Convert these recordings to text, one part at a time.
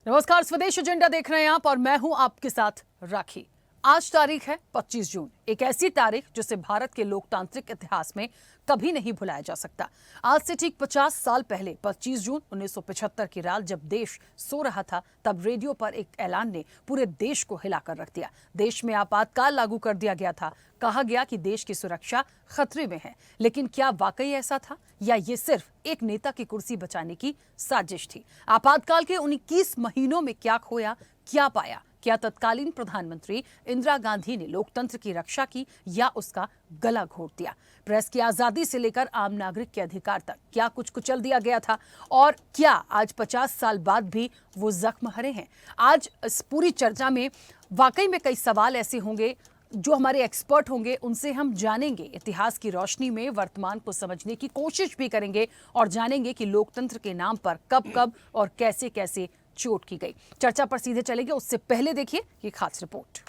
नमस्कार, स्वदेश एजेंडा देख रहे हैं आप और मैं हूं आपके साथ राखी। आज तारीख है 25 जून, एक ऐसी तारीख जिसे भारत के लोकतांत्रिक इतिहास में कभी नहीं भुलाया जा सकता। आज से ठीक 50 साल पहले 25 जून 1975 की रात जब देश सो रहा था, तब रेडियो पर एक ऐलान ने पूरे देश को हिलाकर रख दिया। देश में आपातकाल लागू कर दिया गया था। कहा गया कि देश की सुरक्षा खतरे में है, लेकिन क्या वाकई ऐसा था या ये सिर्फ एक नेता की कुर्सी बचाने की साजिश थी? आपातकाल के 21 महीनों में क्या खोया, क्या पाया? क्या तत्कालीन प्रधानमंत्री इंदिरा गांधी ने लोकतंत्र की रक्षा की या उसका गला घोट दिया? प्रेस की आजादी से लेकर आम नागरिक के अधिकार तक क्या कुछ कुचल दिया गया था? और क्या आज 50 साल बाद भी वो जख्म हरे हैं? आज इस पूरी चर्चा में वाकई में कई सवाल ऐसे होंगे जो हमारे एक्सपर्ट होंगे, उनसे हम जानेंगे। इतिहास की रोशनी में वर्तमान को समझने की कोशिश भी करेंगे और जानेंगे कि लोकतंत्र के नाम पर कब कब और कैसे कैसे चोट की गई। चर्चा पर सीधे चलेंगे, उससे पहले देखिए ये खास रिपोर्ट।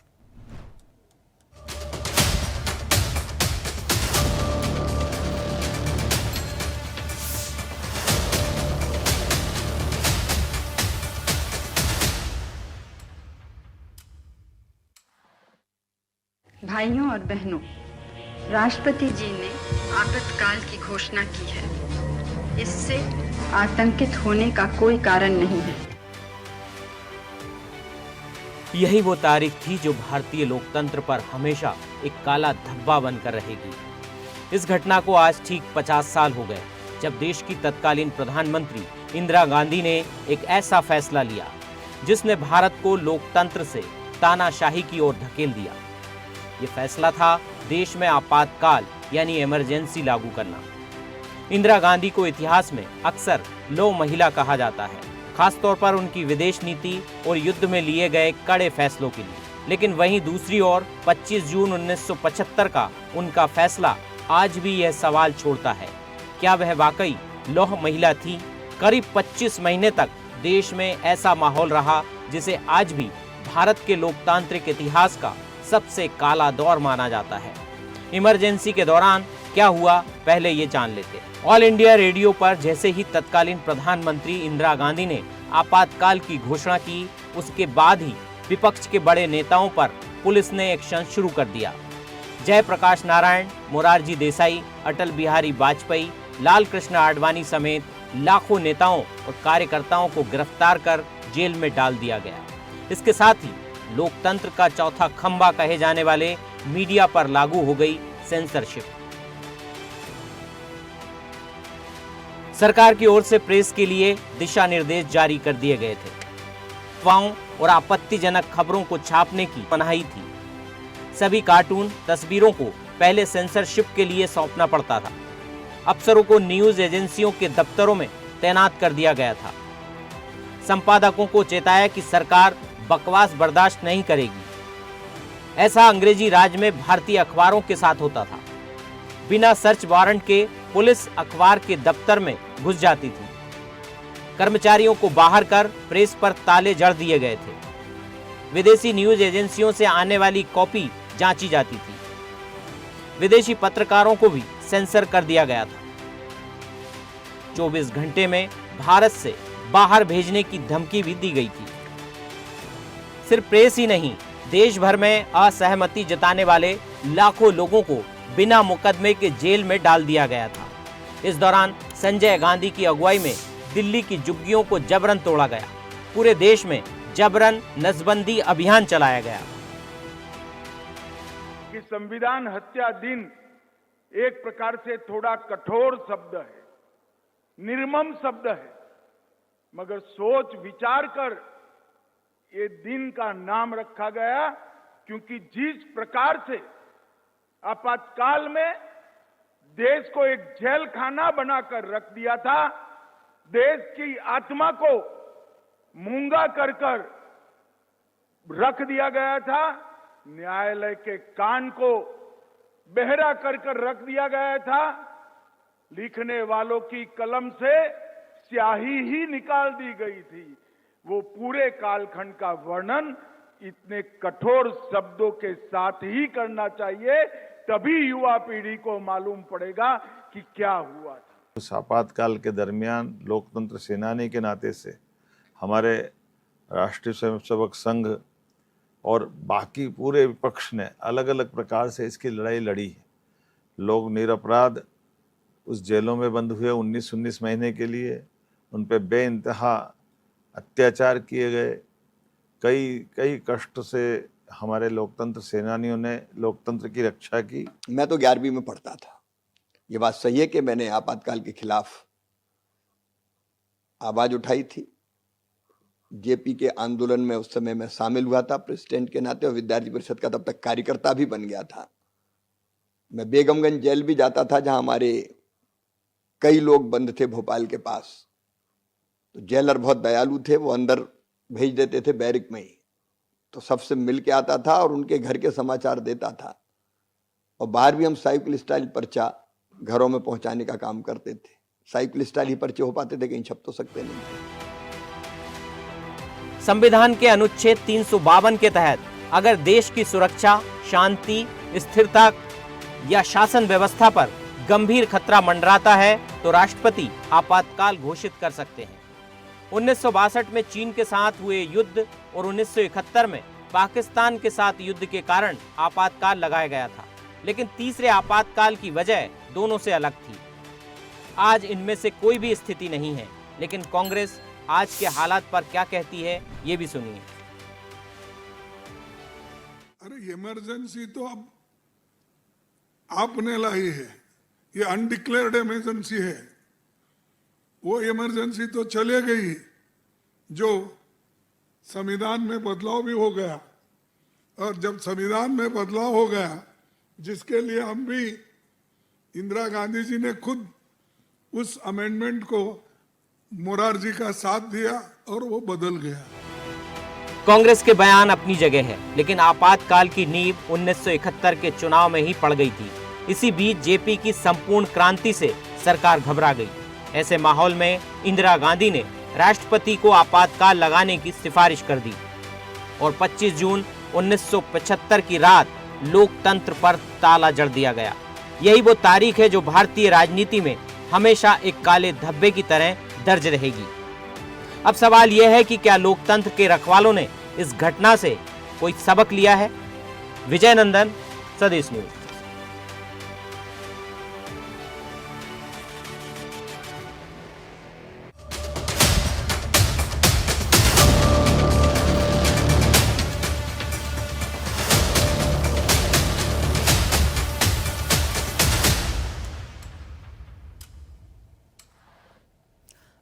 भाइयों और बहनों, राष्ट्रपति जी ने आपातकाल की घोषणा की है। इससे आतंकित होने का कोई कारण नहीं है। यही वो तारीख थी जो भारतीय लोकतंत्र पर हमेशा एक काला धब्बा बनकर रहेगी। इस घटना को आज ठीक 50 साल हो गए जब देश की तत्कालीन प्रधानमंत्री इंदिरा गांधी ने एक ऐसा फैसला लिया जिसने भारत को लोकतंत्र से तानाशाही की ओर धकेल दिया। ये फैसला था देश में आपातकाल यानी इमरजेंसी लागू करना। इंदिरा गांधी को इतिहास में अक्सर लौह महिला कहा जाता है, खासतौर पर उनकी विदेश नीति और युद्ध में लिए गए कड़े फैसलों के लिए। लेकिन वहीं दूसरी ओर 25 जून 1975 का उनका फैसला आज भी यह सवाल छोड़ता है, क्या वह वाकई लौह महिला थी? करीब 25 महीने तक देश में ऐसा माहौल रहा जिसे आज भी भारत के लोकतांत्रिक इतिहास का सबसे काला दौर माना जाता है। इमरजेंसी के दौरान क्या हुआ, पहले ये जान लेते हैं। ऑल इंडिया रेडियो पर जैसे ही तत्कालीन प्रधानमंत्री इंदिरा गांधी ने आपातकाल की घोषणा की, उसके बाद ही विपक्ष के बड़े नेताओं पर पुलिस ने एक्शन शुरू कर दिया। जयप्रकाश नारायण, मोरारजी देसाई, अटल बिहारी वाजपेयी, लाल कृष्ण आडवाणी समेत लाखों नेताओं और कार्यकर्ताओं को गिरफ्तार कर जेल में डाल दिया गया। इसके साथ ही लोकतंत्र का चौथा खंभा कहे जाने वाले मीडिया पर लागू हो गई सेंसरशिप। सरकार की ओर से प्रेस के लिए दिशा निर्देश जारी कर दिए गए थे। अफवाहों और आपत्तिजनक खबरों को छापने की मनाही थी। सभी कार्टून तस्वीरों को पहले सेंसरशिप के लिए सौंपना पड़ता था। अफसरों को न्यूज एजेंसियों के दफ्तरों में तैनात कर दिया गया था। संपादकों को चेताया कि सरकार बकवास बर्दाश्त नहीं करेगी। ऐसा अंग्रेजी राज में भारतीय अखबारों के साथ होता था। बिना सर्च वारंट के पुलिस अखबार के दफ्तर में घुस जाती थी। कर्मचारियों को बाहर कर प्रेस पर ताले जड़ दिए गए थे। विदेशी न्यूज एजेंसियों से आने वाली कॉपी जांची जाती थी। विदेशी पत्रकारों को भी सेंसर कर दिया गया था। 24 घंटे में भारत से बाहर भेजने की धमकी भी दी गई थी। सिर्फ प्रेस ही नहीं, देश भर में असहमति जताने वाले लाखों लोगों को बिना मुकदमे के जेल में डाल दिया गया था। इस दौरान संजय गांधी की अगुवाई में दिल्ली की झुग्गियों को जबरन तोड़ा गया। पूरे देश में जबरन नसबंदी अभियान चलाया गया। कि संविधान हत्या दिन एक प्रकार से थोड़ा कठोर शब्द है, निर्मम शब्द है, मगर सोच विचार कर ये दिन का नाम रखा गया, क्योंकि जिस प्रकार से आपातकाल में देश को एक जेल खाना बनाकर रख दिया था, देश की आत्मा को मूंगा कर कर रख दिया गया था, न्यायालय के कान को बहरा कर कर रख दिया गया था, लिखने वालों की कलम से स्याही ही निकाल दी गई थी। वो पूरे कालखंड का वर्णन इतने कठोर शब्दों के साथ ही करना चाहिए, तभी युवा पीढ़ी को मालूम पड़ेगा कि क्या हुआ था। उस आपातकाल के दरमियान लोकतंत्र सेनानी के नाते से हमारे राष्ट्रीय स्वयंसेवक संघ और बाकी पूरे विपक्ष ने अलग अलग प्रकार से इसकी लड़ाई लड़ी है। लोग निरपराध उस जेलों में बंद हुए 19 महीने के लिए, उन पे बेइंतहा अत्याचार किए गए। कई कष्ट से हमारे लोकतंत्र सेनानियों ने लोकतंत्र की रक्षा की। मैं तो 11वीं में पढ़ता था। ये बात सही है कि मैंने आपातकाल के खिलाफ आवाज उठाई थी। जेपी के आंदोलन में उस समय मैं शामिल हुआ था प्रेसिडेंट के नाते, और विद्यार्थी परिषद का तब तक कार्यकर्ता भी बन गया था। मैं बेगमगंज जेल भी जाता था, जहां हमारे कई लोग बंद थे भोपाल के पास। तो जेलर बहुत दयालु थे, वो अंदर भेज देते थे बैरिक में ही, तो सबसे मिल के आता था और उनके घर के समाचार देता था। और बाहर भी हम साइकिल स्टाइल पर्चा घरों में पहुंचाने का काम करते थे। साइकिल स्टाइल ही पर्चे हो पाते थे, कहीं छप तो सकते नहीं थे। संविधान के अनुच्छेद 352 के तहत अगर देश की सुरक्षा, शांति, स्थिरता या शासन व्यवस्था पर गंभीर खतरा मंडराता है तो राष्ट्रपति आपातकाल घोषित कर सकते हैं। 1962 में चीन के साथ हुए युद्ध और 1971 में पाकिस्तान के साथ युद्ध के कारण आपातकाल लगाया गया था, लेकिन तीसरे आपातकाल की वजह दोनों से अलग थी। आज इनमें से कोई भी स्थिति नहीं है, लेकिन कांग्रेस आज के हालात पर क्या कहती है, ये भी सुनिए। अरे इमरजेंसी तो अब आपने लाई है, ये अनडिक्लेयर्ड इमरजेंसी है। वो इमरजेंसी तो चले गई जो संविधान में बदलाव भी हो गया, और जब संविधान में बदलाव हो गया, जिसके लिए हम भी, इंदिरा गांधी जी ने खुद उस अमेंडमेंट को मोरारजी का साथ दिया और वो बदल गया। कांग्रेस के बयान अपनी जगह है, लेकिन आपातकाल की नींव 1971 के चुनाव में ही पड़ गई थी। इसी बीच जेपी की संपूर्ण क्रांति से सरकार घबरा गई। ऐसे माहौल में इंदिरा गांधी ने राष्ट्रपति को आपातकाल लगाने की सिफारिश कर दी और 25 जून 1975 की रात लोकतंत्र पर ताला जड़ दिया गया। यही वो तारीख है जो भारतीय राजनीति में हमेशा एक काले धब्बे की तरह दर्ज रहेगी। अब सवाल यह है कि क्या लोकतंत्र के रखवालों ने इस घटना से कोई सबक लिया है? विजय नंदन, स्वदेश न्यूज।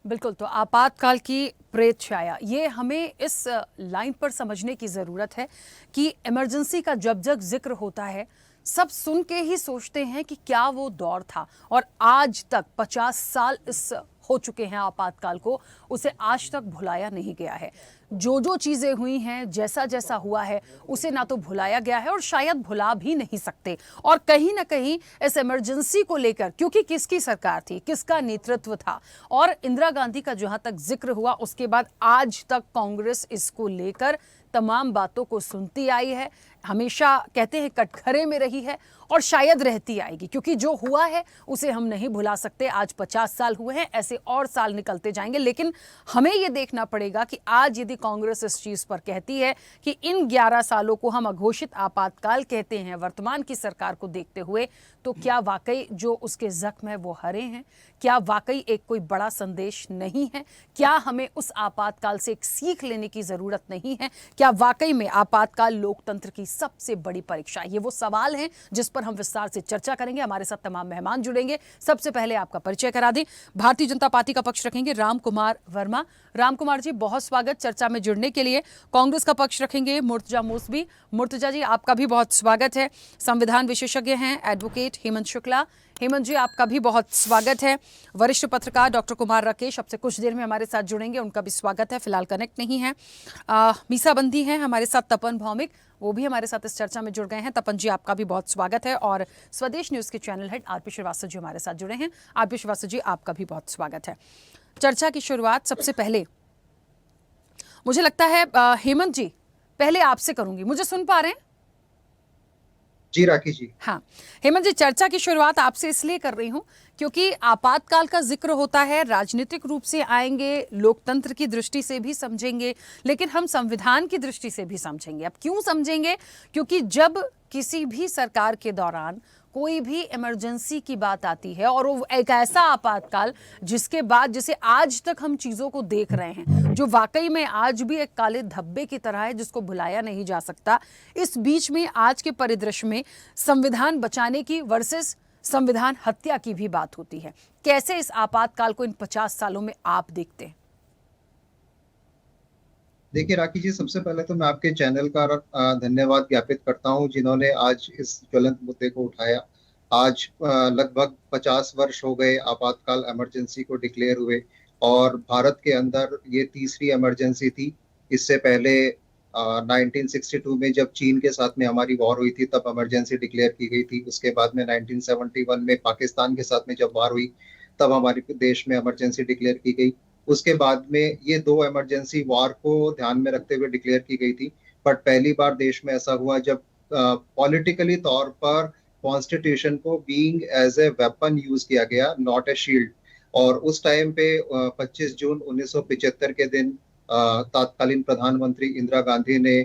बिल्कुल, तो आपातकाल की प्रेत छाया, ये हमें इस लाइन पर समझने की ज़रूरत है कि इमरजेंसी का जब जब जिक्र होता है, सब सुन के ही सोचते हैं कि क्या वो दौर था। और आज तक 50 साल इस हो चुके हैं आपातकाल को, उसे आज तक भुलाया नहीं गया है। जो चीज़ें हुई हैं, जैसा जैसा हुआ है, उसे ना तो भुलाया गया है और शायद भुला भी नहीं सकते। और कहीं ना कहीं इस इमरजेंसी को लेकर, क्योंकि किसकी सरकार थी, किसका नेतृत्व था, और इंदिरा गांधी का जहां तक जिक्र हुआ, उसके बाद आज तक कांग्रेस इसको लेकर तमाम बातों को सुनती आई है, हमेशा कहते हैं कटघरे में रही है और शायद रहती आएगी, क्योंकि जो हुआ है उसे हम नहीं भुला सकते। आज 50 साल हुए हैं, ऐसे और साल निकलते जाएंगे, लेकिन हमें ये देखना पड़ेगा कि आज यदि कांग्रेस इस चीज़ पर कहती है कि इन 11 सालों को हम अघोषित आपातकाल कहते हैं वर्तमान की सरकार को देखते हुए, तो क्या वाकई जो उसके जख्म है वो हरे हैं? क्या वाकई एक कोई बड़ा संदेश नहीं है? क्या हमें उस आपातकाल से एक सीख लेने की ज़रूरत नहीं है? क्या वाकई में आपातकाल लोकतंत्र की सबसे बड़ी परीक्षा? ये वो सवाल हैं जिस पर हम विस्तार से चर्चा करेंगे। हमारे साथ तमाम मेहमान जुड़ेंगे। सबसे पहले आपका परिचय करा दें। भारतीय जनता पार्टी का पक्ष रखेंगे राम कुमार वर्मा। राम कुमार जी, बहुत स्वागत चर्चा में जुड़ने के लिए। कांग्रेस का पक्ष रखेंगे मुर्तजा मौसवी। मुर्तजा जी, आपका भी बहुत स्वागत है। संविधान विशेषज्ञ हैं एडवोकेट हेमंत शुक्ला। हेमंत जी, आपका भी बहुत स्वागत है। वरिष्ठ पत्रकार डॉक्टर कुमार राकेश अब से कुछ देर में हमारे साथ जुड़ेंगे, उनका भी स्वागत है, फिलहाल कनेक्ट नहीं है। मीसाबंदी हैं हमारे साथ तपन भौमिक, वो भी हमारे साथ इस चर्चा में जुड़ गए हैं। तपन जी, आपका भी बहुत स्वागत है। और स्वदेश न्यूज़ के channel head RP Srivastava ji हमारे साथ जुड़े हैं। आरपी श्रीवास्तव जी, आपका भी बहुत स्वागत है। चर्चा की शुरुआत सबसे पहले मुझे लगता है हेमंत जी, पहले आपसे करूंगी। मुझे सुन पा रहे हैं? जी राखी जी। हाँ, हेमंत जी, चर्चा की शुरुआत आपसे इसलिए कर रही हूँ क्योंकि आपातकाल का जिक्र होता है, राजनीतिक रूप से आएंगे, लोकतंत्र की दृष्टि से भी समझेंगे, लेकिन हम संविधान की दृष्टि से भी समझेंगे। अब क्यों समझेंगे? क्योंकि जब किसी भी सरकार के दौरान कोई भी इमरजेंसी की बात आती है और वो एक ऐसा आपातकाल जिसके बाद जिसे आज तक हम चीज़ों को देख रहे हैं, जो वाकई में आज भी एक काले धब्बे की तरह है जिसको भुलाया नहीं जा सकता। इस बीच में आज के परिदृश्य में संविधान बचाने की वर्सेस संविधान हत्या की भी बात होती है। कैसे इस आपातकाल को इन 50 सालों में आप देखते हैं? देखिए राखी जी, सबसे पहले तो मैं आपके चैनल का धन्यवाद ज्ञापित करता हूं जिन्होंने आज इस ज्वलंत मुद्दे को उठाया। आज लगभग 50 वर्ष हो गए आपातकाल इमरजेंसी को डिक्लेयर हुए और भारत के अंदर ये तीसरी इमरजेंसी थी। इससे पहले 1962 में जब चीन के साथ में हमारी वॉर हुई थी तब इमरजेंसी डिक्लेयर की गई थी। उसके बाद में 1971 में पाकिस्तान के साथ में जब वॉर हुई तब हमारे देश में इमरजेंसी डिक्लेयर की गई। उसके बाद में ये दो इमरजेंसी वॉर को ध्यान में रखते हुए डिक्लेयर की गई थी। बट पहली बार देश में ऐसा हुआ जब पॉलिटिकली तौर पर कॉन्स्टिट्यूशन को being as a weapon use किया गया, नॉट ए शील्ड। और उस टाइम पे 25 जून 1975 के दिन तत्कालीन प्रधानमंत्री इंदिरा गांधी ने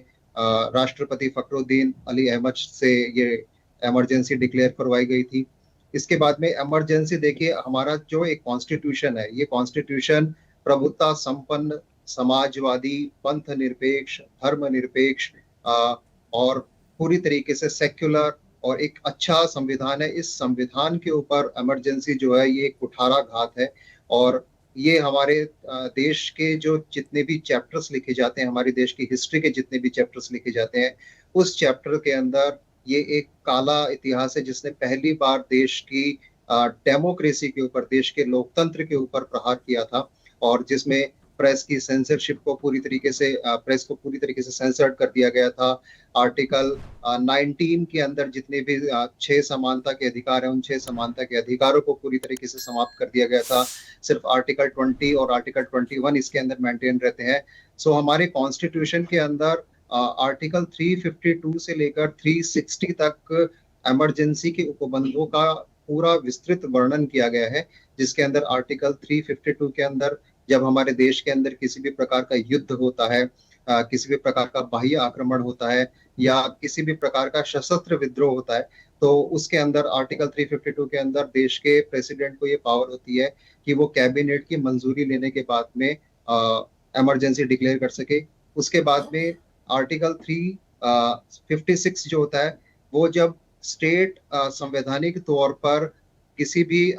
राष्ट्रपति फखरुद्दीन अली अहमद से ये इमरजेंसी डिक्लेयर करवाई गई थी। इसके बाद में इमरजेंसी, देखिए हमारा जो एक कॉन्स्टिट्यूशन है, ये कॉन्स्टिट्यूशन प्रभुत्व संपन्न, समाजवादी, पंथ निरपेक्ष, धर्म निरपेक्ष और पूरी तरीके से सेक्युलर और एक अच्छा संविधान है। इस संविधान के ऊपर इमरजेंसी जो है ये एक कुठाराघात है। और ये हमारे देश के जो जितने भी चैप्टर्स लिखे जाते हैं, हमारे देश की हिस्ट्री के जितने भी चैप्टर्स लिखे जाते हैं, उस चैप्टर के अंदर ये एक काला इतिहास है जिसने पहली बार देश की डेमोक्रेसी के ऊपर, देश के लोकतंत्र के ऊपर प्रहार किया था और जिसमें प्रेस की सेंसरशिप को पूरी तरीके से प्रेस को पूरी तरीके से सेंसर्ड कर दिया गया था। आर्टिकल 19 के अंदर जितने भी 6 समानता के अधिकार हैं, उन 6 समानता के अधिकारों को पूरी तरीके से समाप्त कर दिया गया था। सिर्फ आर्टिकल 20 और आर्टिकल 21 इसके अंदर मेंटेन रहते हैं। सो हमारे कॉन्स्टिट्यूशन के अंदर आर्टिकल 352 से लेकर 360 तक इमरजेंसी के उपबंधों का पूरा विस्तृत वर्णन किया गया है, जिसके अंदर आर्टिकल 352 के अंदर जब हमारे देश के अंदर किसी भी प्रकार का युद्ध होता है, किसी भी प्रकार का बाह्य आक्रमण होता है या किसी भी प्रकार का सशस्त्र विद्रोह होता है, तो उसके अंदर आर्टिकल 352 के अंदर देश के प्रेसिडेंट को ये पावर होती है कि वो कैबिनेट की मंजूरी लेने के बाद में इमरजेंसी डिक्लेयर कर सके। उसके बाद में आर्टिकल 356 जो होता है वो जब स्टेट संवैधानिक तौर पर किसी भी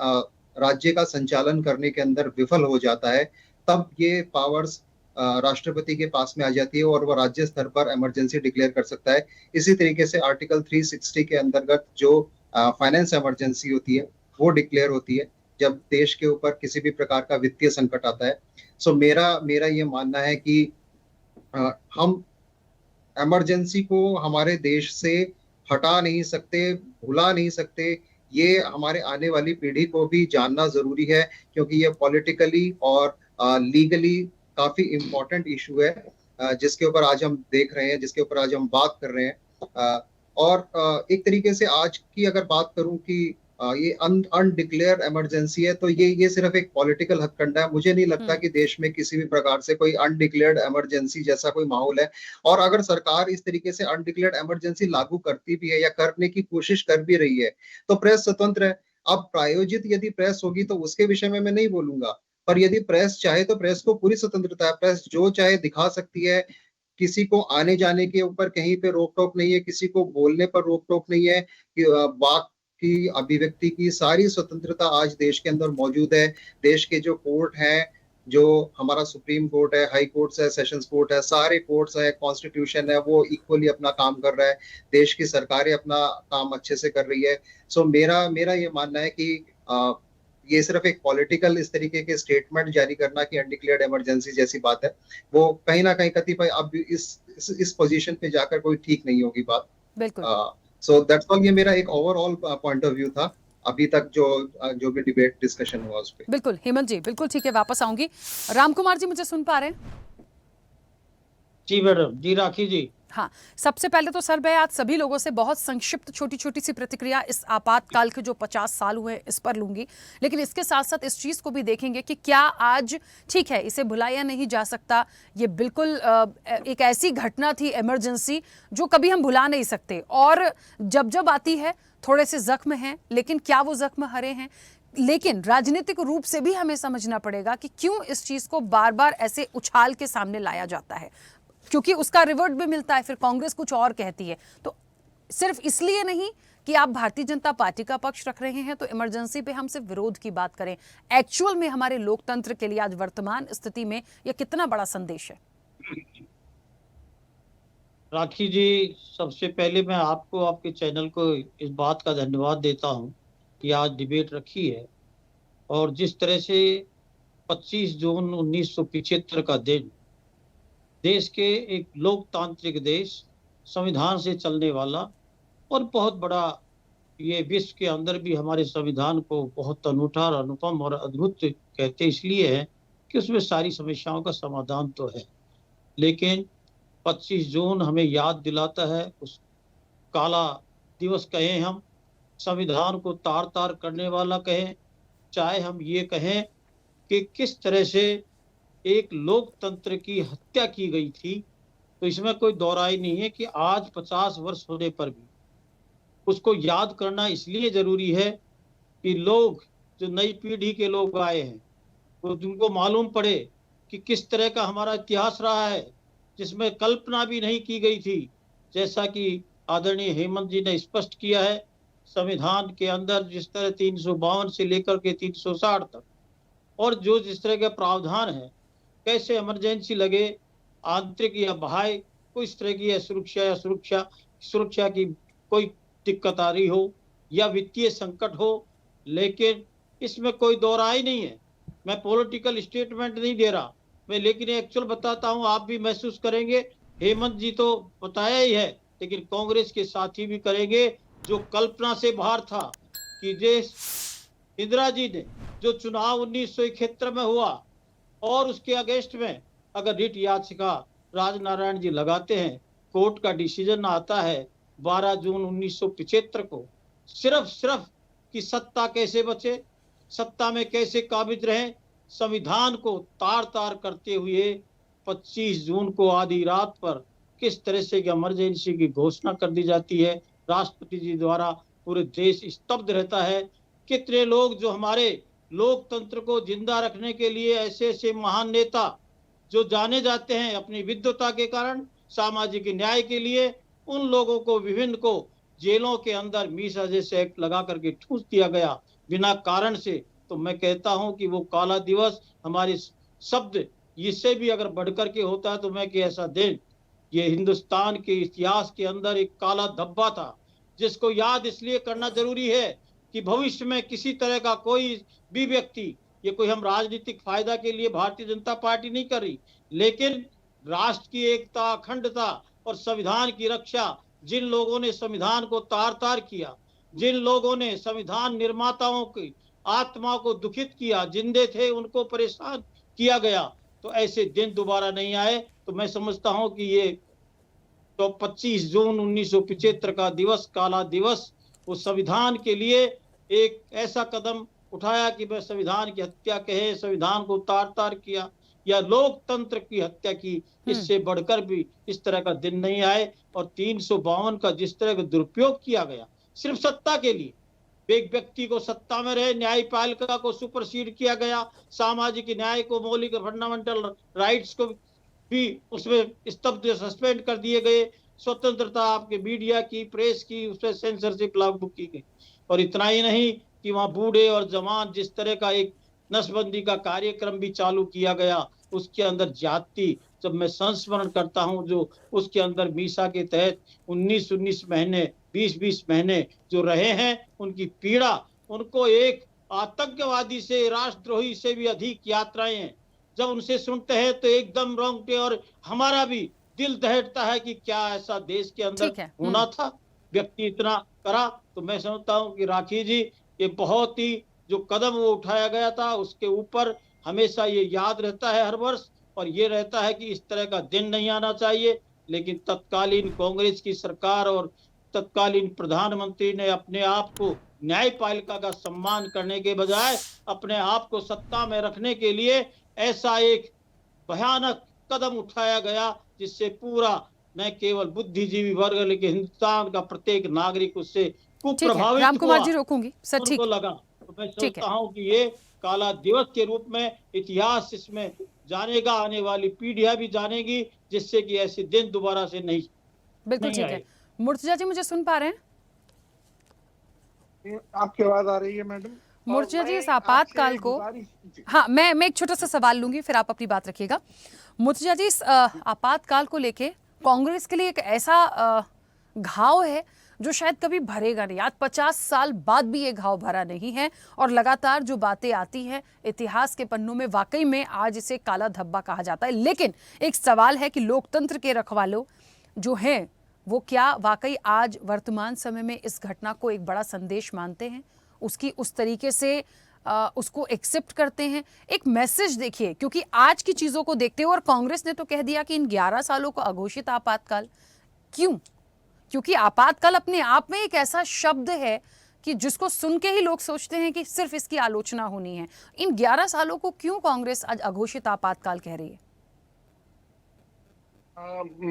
राज्य का संचालन करने के अंदर विफल हो जाता है, तब ये पावर्स राष्ट्रपति के पास में आ जाती है और वह राज्य स्तर पर इमरजेंसी डिक्लेयर कर सकता है। इसी तरीके से आर्टिकल 360 के अंतर्गत जो फाइनेंस इमरजेंसी होती है वो डिक्लेयर होती है जब देश के ऊपर किसी भी प्रकार का वित्तीय संकट आता है। सो मेरा ये मानना है कि हम इमरजेंसी को हमारे देश से हटा नहीं सकते, भुला नहीं सकते। ये हमारे आने वाली पीढ़ी को भी जानना जरूरी है क्योंकि ये पॉलिटिकली और लीगली काफी इम्पोर्टेंट इशू है जिसके ऊपर आज हम देख रहे हैं, जिसके ऊपर आज हम बात कर रहे हैं। और एक तरीके से आज की अगर बात करूं कि ये अनडिक्लेयर्ड इमरजेंसी है, तो ये सिर्फ एक पॉलिटिकल हथकंडा है। मुझे नहीं लगता कि देश में किसी भी प्रकार से कोई अनडिक्लेयर्ड इमरजेंसी जैसा कोई माहौल है। और अगर सरकार इस तरीके से अनडिक्लेयर्ड इमरजेंसी लागू करती भी है या करने की कोशिश कर भी रही है तो प्रेस स्वतंत्र है। अब प्रायोजित यदि प्रेस होगी तो उसके विषय में मैं नहीं बोलूंगा, पर यदि प्रेस चाहे तो प्रेस को पूरी स्वतंत्रता है। प्रेस जो चाहे दिखा सकती है, किसी को आने जाने के ऊपर कहीं पे रोक टोक नहीं है, किसी को बोलने पर रोक टोक नहीं है, वाक की अभिव्यक्ति की सारी स्वतंत्रता आज देश के अंदर मौजूद है। देश के जो कोर्ट हैं, जो हमारा सुप्रीम कोर्ट है, हाई कोर्ट्स है, सेशंस कोर्ट है, सारे कोर्ट्स है, कॉन्स्टिट्यूशन है, वो इक्वली अपना काम कर रहा है। देश की सरकारें अपना काम अच्छे से कर रही है। सो मेरा ये मानना है कि ये सिर्फ एक पॉलिटिकल इस तरीके के स्टेटमेंट जारी करना कि अनडिक्लेयर्ड इमरजेंसी जैसी बात है, वो कहीं ना कहीं कतिपय अब इस पोजीशन पे जाकर कोई ठीक नहीं होगी बात। बिल्कुल। So that's all. ये मेरा एक ओवरऑल पॉइंट ऑफ व्यू था अभी तक जो भी डिबेट डिस्कशन हुआ उस पे। बिल्कुल हेमंत जी, बिल्कुल ठीक है, वापस आऊंगी। राम कुमार जी, मुझे सुन पा रहे हैं? जी मैडम। जी राखी जी। हाँ, सबसे पहले तो सर मैं आज सभी लोगों से बहुत संक्षिप्त छोटी छोटी सी प्रतिक्रिया इस आपातकाल के जो 50 साल हुए इस पर लूंगी, लेकिन इसके साथ साथ इस चीज़ को भी देखेंगे कि क्या आज ठीक है इसे भुलाया नहीं जा सकता, ये बिल्कुल एक ऐसी घटना थी इमरजेंसी जो कभी हम भुला नहीं सकते, और जब जब आती है थोड़े से जख्म हैं, लेकिन क्या वो जख्म हरे हैं? लेकिन राजनीतिक रूप से भी हमें समझना पड़ेगा कि क्यों इस चीज़ को बार बार ऐसे उछाल के सामने लाया जाता है, क्योंकि उसका रिवर्ट भी मिलता है, फिर कांग्रेस कुछ और कहती है। तो सिर्फ इसलिए नहीं कि आप भारतीय जनता पार्टी का पक्ष रख रहे हैं तो इमरजेंसी पे हम सिर्फ विरोध की बात करें, एक्चुअल में हमारे लोकतंत्र के लिए आज वर्तमान स्थिति में यह कितना बड़ा संदेश है? राखी जी, सबसे पहले मैं आपको, आपके चैनल को इस बात का धन्यवाद देता हूं कि आज डिबेट रखी है, और जिस तरह से 25 जून 1975 का दिन देश के एक लोकतांत्रिक देश, संविधान से चलने वाला और बहुत बड़ा, ये विश्व के अंदर भी हमारे संविधान को बहुत अनूठा और अनुपम और अद्भुत कहते इसलिए है कि उसमें सारी समस्याओं का समाधान तो है, लेकिन 25 जून हमें याद दिलाता है उस काला दिवस कहें, हम संविधान को तार तार करने वाला कहें, चाहे हम ये कहें कि किस तरह से एक लोकतंत्र की हत्या की गई थी, तो इसमें कोई दोहराई नहीं है कि आज 50 वर्ष होने पर भी उसको याद करना इसलिए जरूरी है कि लोग, जो नई पीढ़ी के लोग आए हैं, वो जिनको मालूम पड़े कि किस तरह का हमारा इतिहास रहा है, जिसमें कल्पना भी नहीं की गई थी। जैसा कि आदरणीय हेमंत जी ने स्पष्ट किया है, संविधान के अंदर जिस तरह 352 से लेकर के 360 तक, और जो जिस तरह के प्रावधान है, कैसे इमरजेंसी लगे, आंतरिक या बाह्य कोई इस तरह की सुरक्षा की कोई दिक्कत आ रही हो या वित्तीय संकट हो, लेकिन इसमें कोई दोहराई नहीं है। मैं पॉलिटिकल स्टेटमेंट नहीं दे रहा मैं, लेकिन एक्चुअल बताता हूं, आप भी महसूस करेंगे। हेमंत जी तो बताया ही है, लेकिन कांग्रेस के साथी भी करेंगे, जो कल्पना से बाहर था कि इंदिरा जी ने जो चुनाव 1971 में हुआ और उसके अगेंस्ट में अगर रिट याचिका राजनारायण जी लगाते हैं, कोर्ट का डिसीजन आता है 12 जून 1975 को, सिर्फ कि सत्ता कैसे बचे, सत्ता में कैसे काबिज रहे, संविधान को तार तार करते हुए 25 जून को आधी रात पर किस तरह से इमरजेंसी की घोषणा कर दी जाती है, राष्ट्रपति जी द्वारा पूरे देश स्तब्ध रहता है। कितने लोग जो हमारे लोकतंत्र को जिंदा रखने के लिए ऐसे ऐसे महान नेता जो जाने जाते हैं अपनी विद्वता के कारण, सामाजिक न्याय के लिए, उन लोगों को विभिन्न को जेलों के अंदर मीसा जैसे एक्ट लगा करके ठूस दिया गया बिना कारण से। तो मैं कहता हूं कि वो काला दिवस हमारे शब्द इससे भी अगर बढ़कर के होता है तो मैं कि ऐसा दिन, ये हिंदुस्तान के इतिहास के अंदर एक काला धब्बा था, जिसको याद इसलिए करना जरूरी है कि भविष्य में किसी तरह का कोई भी व्यक्ति, ये कोई हम राजनीतिक फायदा के लिए भारतीय जनता पार्टी नहीं कर रही, लेकिन राष्ट्र की एकता, अखंडता और संविधान की रक्षा, जिन लोगों ने संविधान को तार तार किया, जिन लोगों ने संविधान निर्माताओं की आत्मा को दुखित किया, जिंदे थे उनको परेशान किया गया, तो ऐसे दिन दोबारा नहीं आए। तो मैं समझता हूं कि ये तो 25 जून 1975 का दिवस, काला दिवस, उस संविधान के लिए एक ऐसा कदम उठाया कि वह संविधान की हत्या कहे, संविधान को तार तार किया या लोकतंत्र की हत्या की, इससे बढ़कर भी इस तरह का दिन नहीं आए। और 352 का जिस तरह का दुरुपयोग किया गया सिर्फ सत्ता के लिए, एक व्यक्ति को सत्ता में रहे, न्यायपालिका को सुपरसीड किया गया, सामाजिक न्याय को, मौलिक फंडामेंटल राइट्स को भी उसमें स्तब्ध, सस्पेंड कर दिए गए, स्वतंत्रता आपके मीडिया की, प्रेस की, उस पर सेंसरशिप लागू की गई। और इतना ही नहीं कि वहां बूढ़े और जवान जिस तरह का एक नसबंदी का कार्यक्रम भी चालू किया गया, उसके अंदर जाति, जब मैं संस्मरण करता हूं, जो उसके अंदर मीसा के तहत 19 महीने, 20 महीने जो रहे हैं, उनकी पीड़ा, उनको एक आतंकवादी से, राष्ट्रद्रोही से भी अधिक यात्राएं हैं, जब उनसे सुनते हैं तो एकदम रोंगटे और हमारा भी दिल दहकता है कि क्या ऐसा देश के अंदर होना था, व्यक्ति इतना करा। तो मैं समझता हूं कि राखी जी, ये बहुत ही जो कदम वो उठाया गया था, उसके ऊपर हमेशा ये याद रहता है हर वर्ष, और ये रहता है कि इस तरह का दिन नहीं आना चाहिए। लेकिन तत्कालीन कांग्रेस की सरकार और तत्कालीन प्रधानमंत्री ने अपने आप को न्यायपालिका का सम्मान करने के बजाय अपने आप को सत्ता में रखने के लिए ऐसा एक भयानक कदम उठाया गया जिससे पूरा न केवल बुद्धिजीवी वर्ग लेकिन हिंदुस्तान का प्रत्येक नागरिक उससे ठीक है कुप्रभावित रामकुमार हुआ। जी, रोकूंगी सर। ठीक उनको लगा तो मैं ठीक है। सोचता हूँ कि ये काला दिवस के रूप में इतिहास इसमें जानेगा, आने वाली पीढ़ियां भी जानेगी, जिससे कि ऐसे दिन दोबारा से नहीं बिल्कुल ठीक है। मुर्तजा जी मुझे सुन पा रहे हैं? आपकी आवाज आ रही है मैडम? मुर्तजा जी, इस आपातकाल को, हाँ मैं एक छोटा सा सवाल लूंगी फिर आप अपनी बात रखिएगा। मुर्तजा जी, इस आपातकाल को लेके कांग्रेस के लिए एक ऐसा घाव है जो शायद कभी भरेगा नहीं। आज 50 साल बाद भी ये घाव भरा नहीं है और लगातार जो बातें आती हैं इतिहास के पन्नों में, वाकई में आज इसे काला धब्बा कहा जाता है। लेकिन एक सवाल है कि लोकतंत्र के रखवालों जो हैं वो क्या वाकई आज वर्तमान समय में इस घटना को एक बड़ा संदेश मानते हैं, उसकी उस तरीके से उसको एक्सेप्ट करते हैं? एक मैसेज देखिए, क्योंकि आज की चीज़ों को देखते हुए, और कांग्रेस ने तो कह दिया कि इन 11 सालों को अघोषित आपातकाल। क्यों? क्योंकि आपातकाल अपने आप में एक ऐसा शब्द है कि जिसको सुन के ही लोग सोचते हैं कि सिर्फ इसकी आलोचना होनी है। इन 11 सालों को क्यों कांग्रेस आज अघोषित आपातकाल कह रही है?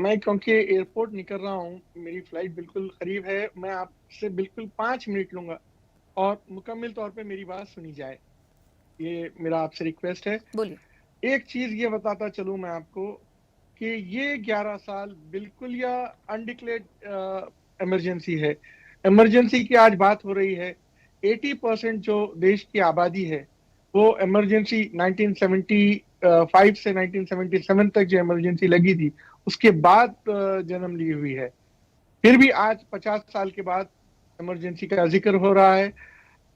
मैं क्योंकि एयरपोर्ट निकल रहा हूँ, मेरी फ्लाइट बिल्कुल करीब है, मैं आपसे बिल्कुल 5 मिनट लूंगा और मुकम्मल तौर पे मेरी बात सुनी जाए, ये मेरा आपसे रिक्वेस्ट है। बोलिए। एक चीज ये बताता चलूं मैं आपको कि ये 11 साल बिल्कुल या अनडिक्लेयर्ड इमरजेंसी है। इमरजेंसी की आज बात हो रही है। 80% जो देश की आबादी है वो इमरजेंसी 1975 से 1977 तक जो इमरजेंसी लगी थी उसके बाद जन्म ली हुई है। फिर भी आज 50 साल के बाद इमरजेंसी का जिक्र हो रहा है।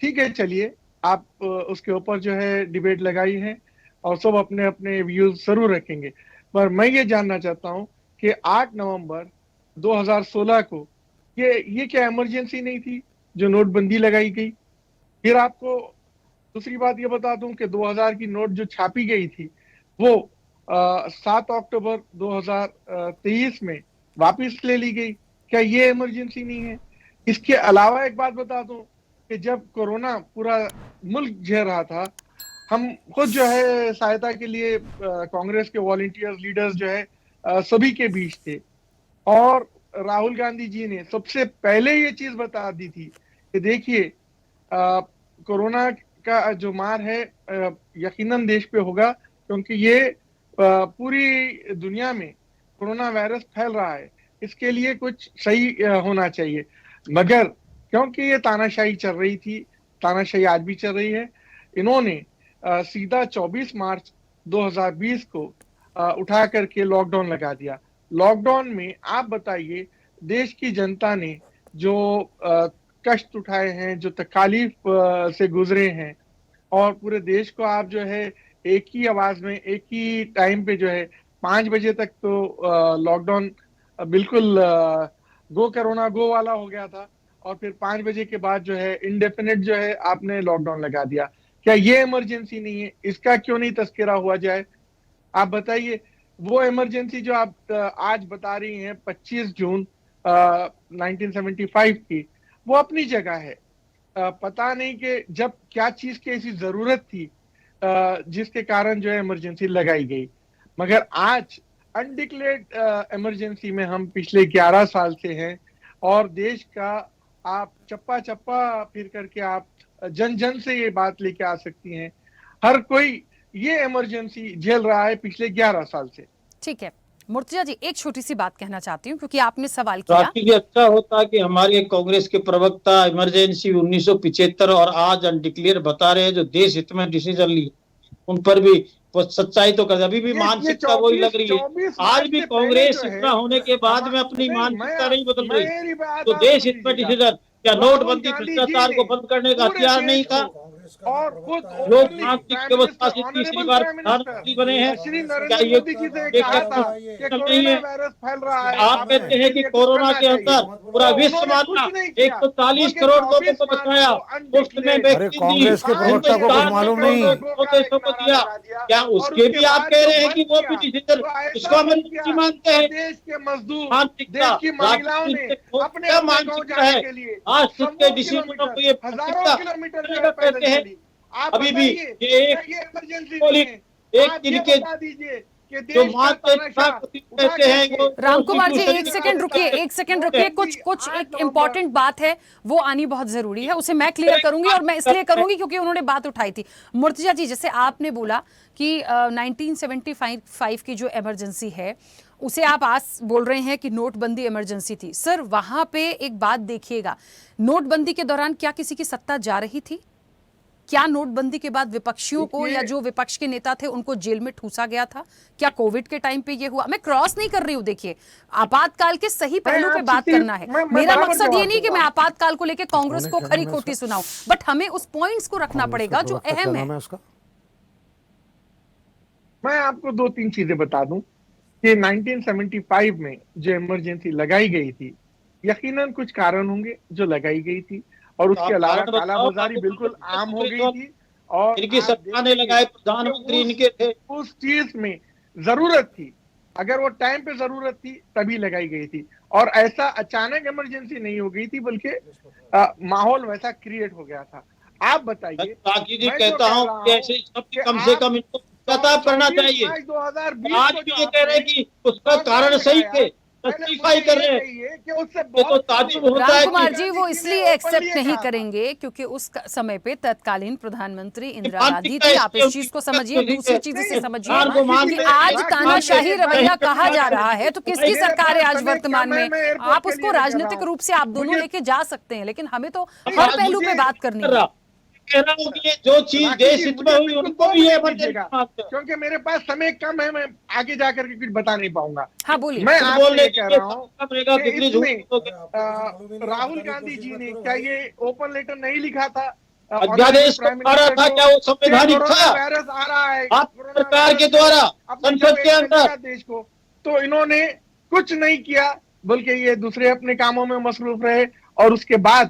ठीक है, चलिए आप उसके ऊपर जो है डिबेट लगाई है और सब अपने अपने व्यूज जरूर रखेंगे, पर मैं ये जानना चाहता हूं कि 8 नवंबर 2016 को ये क्या इमरजेंसी नहीं थी जो नोटबंदी लगाई गई? फिर आपको दूसरी बात ये बता दूं कि 2000 की नोट जो छापी गई थी वो 7 अक्टूबर 2023 में वापस ले ली गई। क्या ये इमरजेंसी नहीं है? इसके अलावा एक बात बता दूं कि जब कोरोना पूरा मुल्क झेल रहा था, हम खुद जो है सहायता के लिए कांग्रेस के वॉलंटियर्स लीडर्स जो है सभी के बीच थे और राहुल गांधी जी ने सबसे पहले ये चीज बता दी थी कि देखिए कोरोना का जो मार है यकीनन देश पे होगा, क्योंकि ये पूरी दुनिया में कोरोना वायरस फैल रहा है, इसके लिए कुछ सही होना चाहिए। मगर क्योंकि ये तानाशाही चल रही थी, तानाशाही आज भी चल रही है, इन्होंने सीधा 24 मार्च 2020 को उठा करके लॉकडाउन लगा दिया। लॉकडाउन में आप बताइए देश की जनता ने जो कष्ट उठाए हैं, जो तकलीफ से गुजरे हैं, और पूरे देश को आप जो है एक ही आवाज में एक ही टाइम पे जो है 5 बजे तक तो लॉकडाउन बिल्कुल गो कोरोना गो वाला हो गया था और फिर 5 बजे के बाद जो है इंडेफिनिट जो है आपने लॉकडाउन लगा दिया। क्या ये इमरजेंसी नहीं है? इसका क्यों नहीं तस्करा हुआ जाए? आप बताइए। वो इमरजेंसी जो आप आज बता रही हैं 25 जून 1975 की, वो अपनी जगह है। पता नहीं कि जब क्या चीज की ऐसी जरूरत थी जिसके कारण जो है इमरजेंसी लगाई गई, मगर आज अनडिक्लेयर्ड इमरजेंसी में हम पिछले 11 साल से हैं और देश का आप चप्पा चप्पा फिर करके आप जन जन से ये बात लेके आ सकती हैं। हर कोई ये इमरजेंसी झेल रहा है पिछले 11 साल से। ठीक है मुर्तजा जी, एक छोटी सी बात कहना चाहती हूँ क्योंकि आपने सवाल किया। काफी अच्छा होता कि हमारे कांग्रेस के प्रवक्ता इमरजेंसी 1975 और आज अनडिक्लेयर बता रहे हैं जो देश हित में डिसीजन लिए, उन पर भी सच्चाई तो कर, अभी भी मानसिकता वही लग रही है। आज भी कांग्रेस इतना होने के बाद में अपनी मानसिकता नहीं बदल रही। तो देश हित में डिसीजन, क्या नोटबंदी भ्रष्टाचार को बंद करने का हथियार नहीं था? और खुद लोकतांत्रिक व्यवस्था से तीसरी बार प्रधानमंत्री बने हैं। श्री क्या नरेंद्र ये मोदी जी से कहा था कि नहीं है? कोरोना वायरस फैल रहा है, आप कहते हैं कि कोरोना के अंदर पूरा विश्व माना 140 करोड़ लोगों को बचाया, मुफ्त में वैक्सीन दी, कांग्रेस के प्रवक्ता को कुछ मालूम नहीं। देशों को दिया। क्या उसके भी आप कह रहे हैं कि वो भी डिसीजन इसको इमरजेंसी मानते हैं? देश के मजदूर, मानसिकता, देश की महिलाओं ने अपने क्या अपने गांव मानसिकता जाने है? के लिए आज खुद के सौ डिसीजनों को ये किलोमीटर, हजारों किलोमीटर जो है पैदल कहते हैं। चली। आप अभी भी बताइए, ये क्या ये इमरजेंसी बोली- नहीं है? एक आप दिन ये के बता दीजिए कि जो देश मान का के तमाशा कहते हैं वो रामकुमार जी constitution एक की सेकंड रुकिए, एक सेकंड रुकिए। कुछ एक इम्पोर्टेंट बात है वो आनी बहुत जरूरी है, उसे मैं क्लियर करूंगी और मैं इसलिए करूंगी क्योंकि उन्होंने बात उठाई थी। मुर्तजा जी, जैसे आपने बोला कि 1975 की जो इमरजेंसी है उसे आप आज बोल रहे हैं कि नोटबंदी इमरजेंसी थी। सर वहां पे एक बात देखिएगा, नोटबंदी के दौरान क्या किसी की सत्ता जा रही थी? क्या नोटबंदी के बाद विपक्षियों को या जो विपक्ष के नेता थे उनको जेल में ठूसा गया था? क्या कोविड के टाइम पे ये हुआ? मैं क्रॉस नहीं कर रही हूँ, देखिए आपातकाल के सही पहलू पे बात करना है। मेरा मकसद ये नहीं कि मैं आपातकाल को लेकर कांग्रेस को खरी खोटी सुनाऊं, बट हमें उस पॉइंट्स को रखना पड़ेगा जो अहम है। मैं आपको 2-3 चीजें बता दूं कि 1975 में जो इमरजेंसी लगाई गई थी, यकीनन कुछ कारण होंगे जो लगाई गई थी, और उसके अलावा कालाबाजारी बिल्कुल आम हो गई थी। और इनकी सरकार ने लगाए, प्रधानमंत्री इनके थे। उस चीज में जरूरत थी, अगर वो टाइम पे जरूरत थी तभी लगाई गई थी, और ऐसा अचानक इमरजेंसी नहीं हो गई थी, बल्कि माहौल वैसा क्रिएट हो गया था। आप बताइए। ताकि जी कहता हूँ कि ऐसे शब्द कम से कम इनको खिताब करना चाहिए। 2020 आज भी ये कह रहे हैं कि उसका कारण सही थे, जस्टिफाई कर रहे हैं, तो ताजुब होता है। रामकुमार जी वो इसलिए एक्सेप्ट नहीं करेंगे क्योंकि उस समय पे तत्कालीन प्रधानमंत्री इंदिरा गांधी थी। आप इस चीज को समझिए, दूसरी चीज इसे समझिए कि आज तानाशाही रवैया कहा जा रहा है तो किसकी सरकार है आज वर्तमान में? आप उसको राजनीतिक रूप से आप दोनों लेके जा सकते हैं, लेकिन हमें तो हर पहलू पे बात करनी है। कह रहा हूँ कि जो चीज देश हित में हुई उनको भी ये क्योंकि मेरे पास समय कम है, मैं आगे जाकर के कुछ बता नहीं पाऊंगा। हाँ बोलिए। मैं आपसे ये कह रहा हूँ कि राहुल गांधी जी ने क्या ये ओपन लेटर नहीं लिखा था? अध्यादेश आ रहा था, क्या वो संवैधानिक था? वायरस आ रहा है आप सरकार के द्वारा संसद के अंदर देश को, तो इन्होंने कुछ नहीं किया, बल्कि ये दूसरे अपने कामों में मसरूफ रहे। और उसके बाद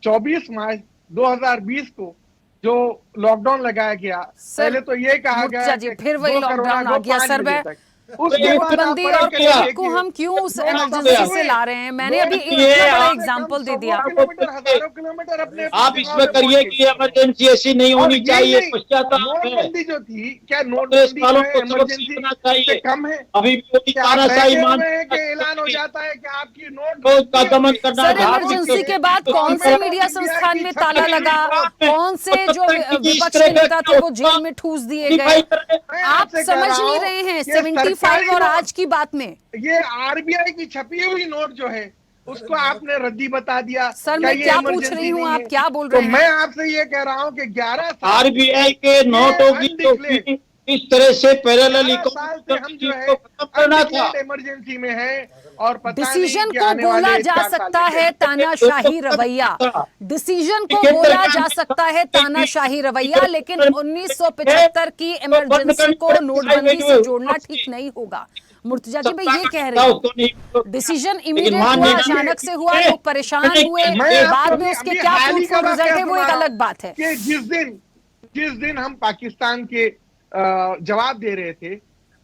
24 मार्च 2020 को जो लॉकडाउन लगाया गया, पहले तो ये कहा गया जी फिर वही लॉकडाउन आ गया। सर उस नोटबंदी और कोविड को हम क्यों उस इमरजेंसी से ला रहे हैं? मैंने अभी एक बड़ा एग्जांपल दे दिया। हजारों किलोमीटर अपने आप इसमें करिए कि इमरजेंसी ऐसी नहीं होनी चाहिए। नोटबंदी जो थी, क्या नोटबंदी इमरजेंसी से कम है? अभी भी तानाशाही मान के ऐलान हो जाता है कि आपकी नोट का दमन करना। सर इमरजेंसी के बाद कौन से मीडिया संस्थान में ताला लगा, कौन से जो विपक्ष के नेता थे वो जेल में ठूस दिए गए? आप समझ नहीं रहे हैं 75 और आज की बात में। ये आरबीआई की छपी हुई नोट जो है उसको आपने रद्दी बता दिया। सर मैं क्या पूछ रही हूँ, आप क्या बोल रहे हैं? तो मैं आपसे ये कह रहा हूँ कि 11 साल आरबीआई के नोटों की इस तरह से पैरेलल साल से हम जो है करना था, इमरजेंसी में है, और डिसीजन को बोला जा सकता है तानाशाही रवैया, डिसीजन को बोला जा सकता है तानाशाही रवैया, लेकिन 1975 की इमरजेंसी को नोटबंदी से जोड़ना ठीक नहीं होगा। मुर्तजा जी मैं ये कह रही हूँ, डिसीजन इमीडिएट हुआ, अचानक से हुआ, लोग परेशान हुए, बाद में उसके क्या फ्रूटफुल रिजल्ट है वो एक अलग बात है। कि जिस दिन हम पाकिस्तान के जवाब दे रहे थे,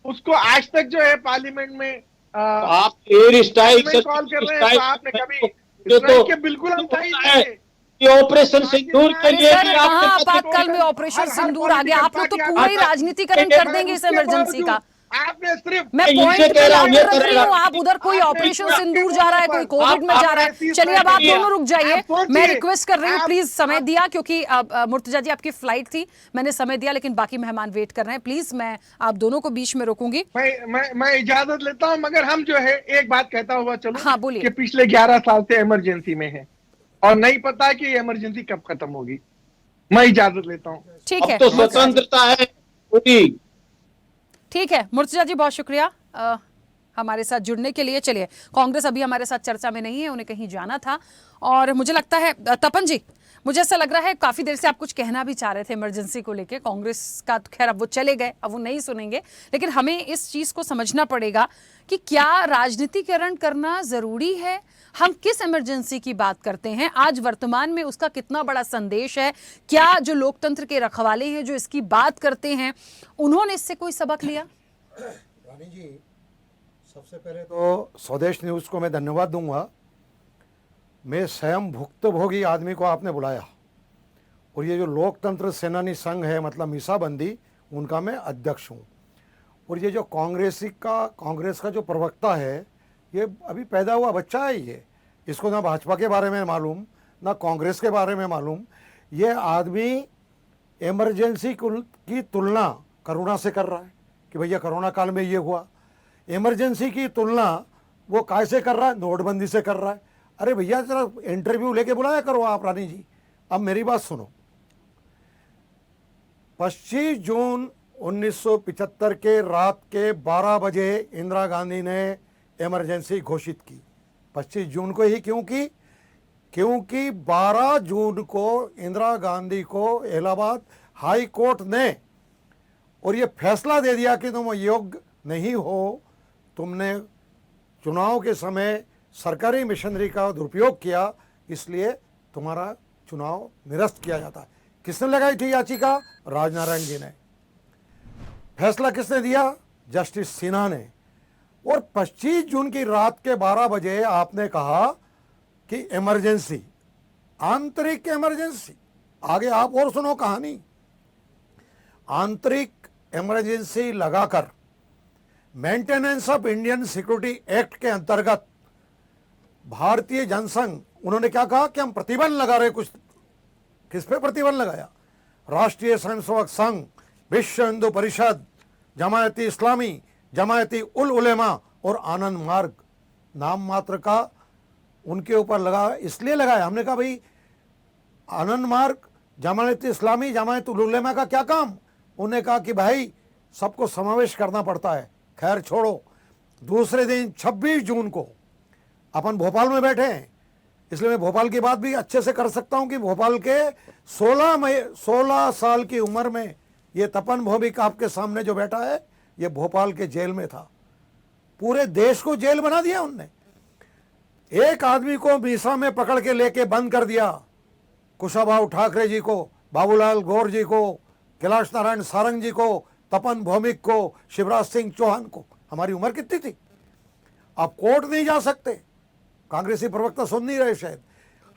उसको आज तक जो है पार्लियामेंट में आप एयर स्ट्राइक कॉल कर रहे हैं, तो आपने कभी स्ट्राइक के बिल्कुल हम है कि ऑपरेशन सिंदूर के लिए आपातकाल में ऑपरेशन सिंदूर आ गया। आप लोग तो पूरा ही राजनीतिकरण कर देंगे इस इमरजेंसी का। आपने सिर्फ मैं पॉइंट पे रख रही हूँ, आप उधर कोई ऑपरेशन सिंदूर जा रहा है, कोई कोविड में जा रहा है। चलिए अब आप दोनों रुक जाइए, मैं रिक्वेस्ट कर रही हूँ प्लीज, समय दिया क्योंकि मुर्तजा जी आपकी फ्लाइट थी, मैंने समय दिया, लेकिन बाकी मेहमान वेट कर रहे हैं। प्लीज मैं आप दोनों को बीच में रोकूंगी। मैं इजाजत लेता हूँ, मगर हम जो है एक बात कहता हुआ चलो। हाँ बोलिए। कि पिछले 11 साल से इमरजेंसी में है और नहीं पता कि ये इमरजेंसी कब खत्म होगी। मैं इजाजत लेता हूँ। ठीक है, तो स्वतंत्रता है। ठीक है मुर्तजा जी, बहुत शुक्रिया हमारे साथ जुड़ने के लिए। चलिए, कांग्रेस अभी हमारे साथ चर्चा में नहीं है, उन्हें कहीं जाना था। और मुझे लगता है तपन जी, मुझे ऐसा लग रहा है काफी देर से आप कुछ कहना भी चाह रहे थे इमरजेंसी को लेके। कांग्रेस का तो खैर अब वो चले गए, अब वो नहीं सुनेंगे, लेकिन हमें इस चीज को समझना पड़ेगा कि क्या राजनीतिकरण करना जरूरी है। हम किस इमरजेंसी की बात करते हैं, आज वर्तमान में उसका कितना बड़ा संदेश है, क्या जो लोकतंत्र के रखवाले हैं जो इसकी बात करते हैं उन्होंने इससे कोई सबक लिया? रानी जी, सबसे पहले तो स्वदेश न्यूज़ को मैं धन्यवाद दूंगा। मैं स्वयं भुक्तभोगी आदमी को आपने बुलाया, और ये जो लोकतंत्र सेनानी संघ है, मतलब मीसाबंदी, उनका मैं अध्यक्ष हूँ। और ये जो कांग्रेस का जो प्रवक्ता है, ये अभी पैदा हुआ बच्चा है। ये इसको ना भाजपा के बारे में मालूम, ना कांग्रेस के बारे में मालूम। ये आदमी इमरजेंसी की तुलना कोरोना से कर रहा है कि भैया कोरोना काल में ये हुआ। इमरजेंसी की तुलना वो कैसे कर रहा है? नोटबंदी से कर रहा है। अरे भैया जरा इंटरव्यू लेके बुलाया करो आप। रानी जी, अब मेरी बात सुनो। 25 जून 1975 के रात के 12 बजे इंदिरा गांधी ने इमरजेंसी घोषित की। 25 जून को ही क्यों की? क्योंकि 12 जून को इंदिरा गांधी को इलाहाबाद हाई कोर्ट ने और ये फैसला दे दिया कि तुम योग्य नहीं हो, तुमने चुनाव के समय सरकारी मशीनरी का दुरुपयोग किया, इसलिए तुम्हारा चुनाव निरस्त किया जाता है। किसने लगाई थी याचिका? राजनारायण जी ने। फैसला किसने दिया? जस्टिस सिन्हा ने। और 25 जून की रात के 12 बजे आपने कहा कि इमरजेंसी, आंतरिक इमरजेंसी। आगे आप और सुनो कहानी। आंतरिक इमरजेंसी लगाकर maintenance of Indian security act के अंतर्गत भारतीय जनसंघ, उन्होंने क्या कहा कि हम प्रतिबंध लगा रहे। कुछ किस पे प्रतिबंध लगाया? राष्ट्रीय स्वयंसेवक संघ, विश्व हिंदू परिषद, जमायती इस्लामी, जमायती उल उलेमा और आनंद मार्ग, नाम मात्र का उनके ऊपर लगा। इसलिए लगाया, हमने कहा भाई आनंद मार्ग, जमायती इस्लामी, जमायत उल उलेमा का क्या काम? उन्हें कहा कि भाई सबको समावेश करना पड़ता है। खैर छोड़ो। दूसरे दिन 26 जून को अपन भोपाल में बैठे हैं, इसलिए मैं भोपाल की बात भी अच्छे से कर सकता हूं कि भोपाल के 16 साल की उम्र में ये तपन भौमिक आपके सामने जो बैठा है, ये भोपाल के जेल में था। पूरे देश को जेल बना दिया उनने। एक आदमी को मीसा में पकड़ के लेके बंद कर दिया, कुशाभाऊ ठाकरे जी को, बाबूलाल गौर जी को, कैलाश नारायण सारंग जी को, तपन भौमिक को, शिवराज सिंह चौहान को। हमारी उम्र कितनी थी? आप कोर्ट नहीं जा सकते। कांग्रेसी प्रवक्ता सुन नहीं रहे शायद।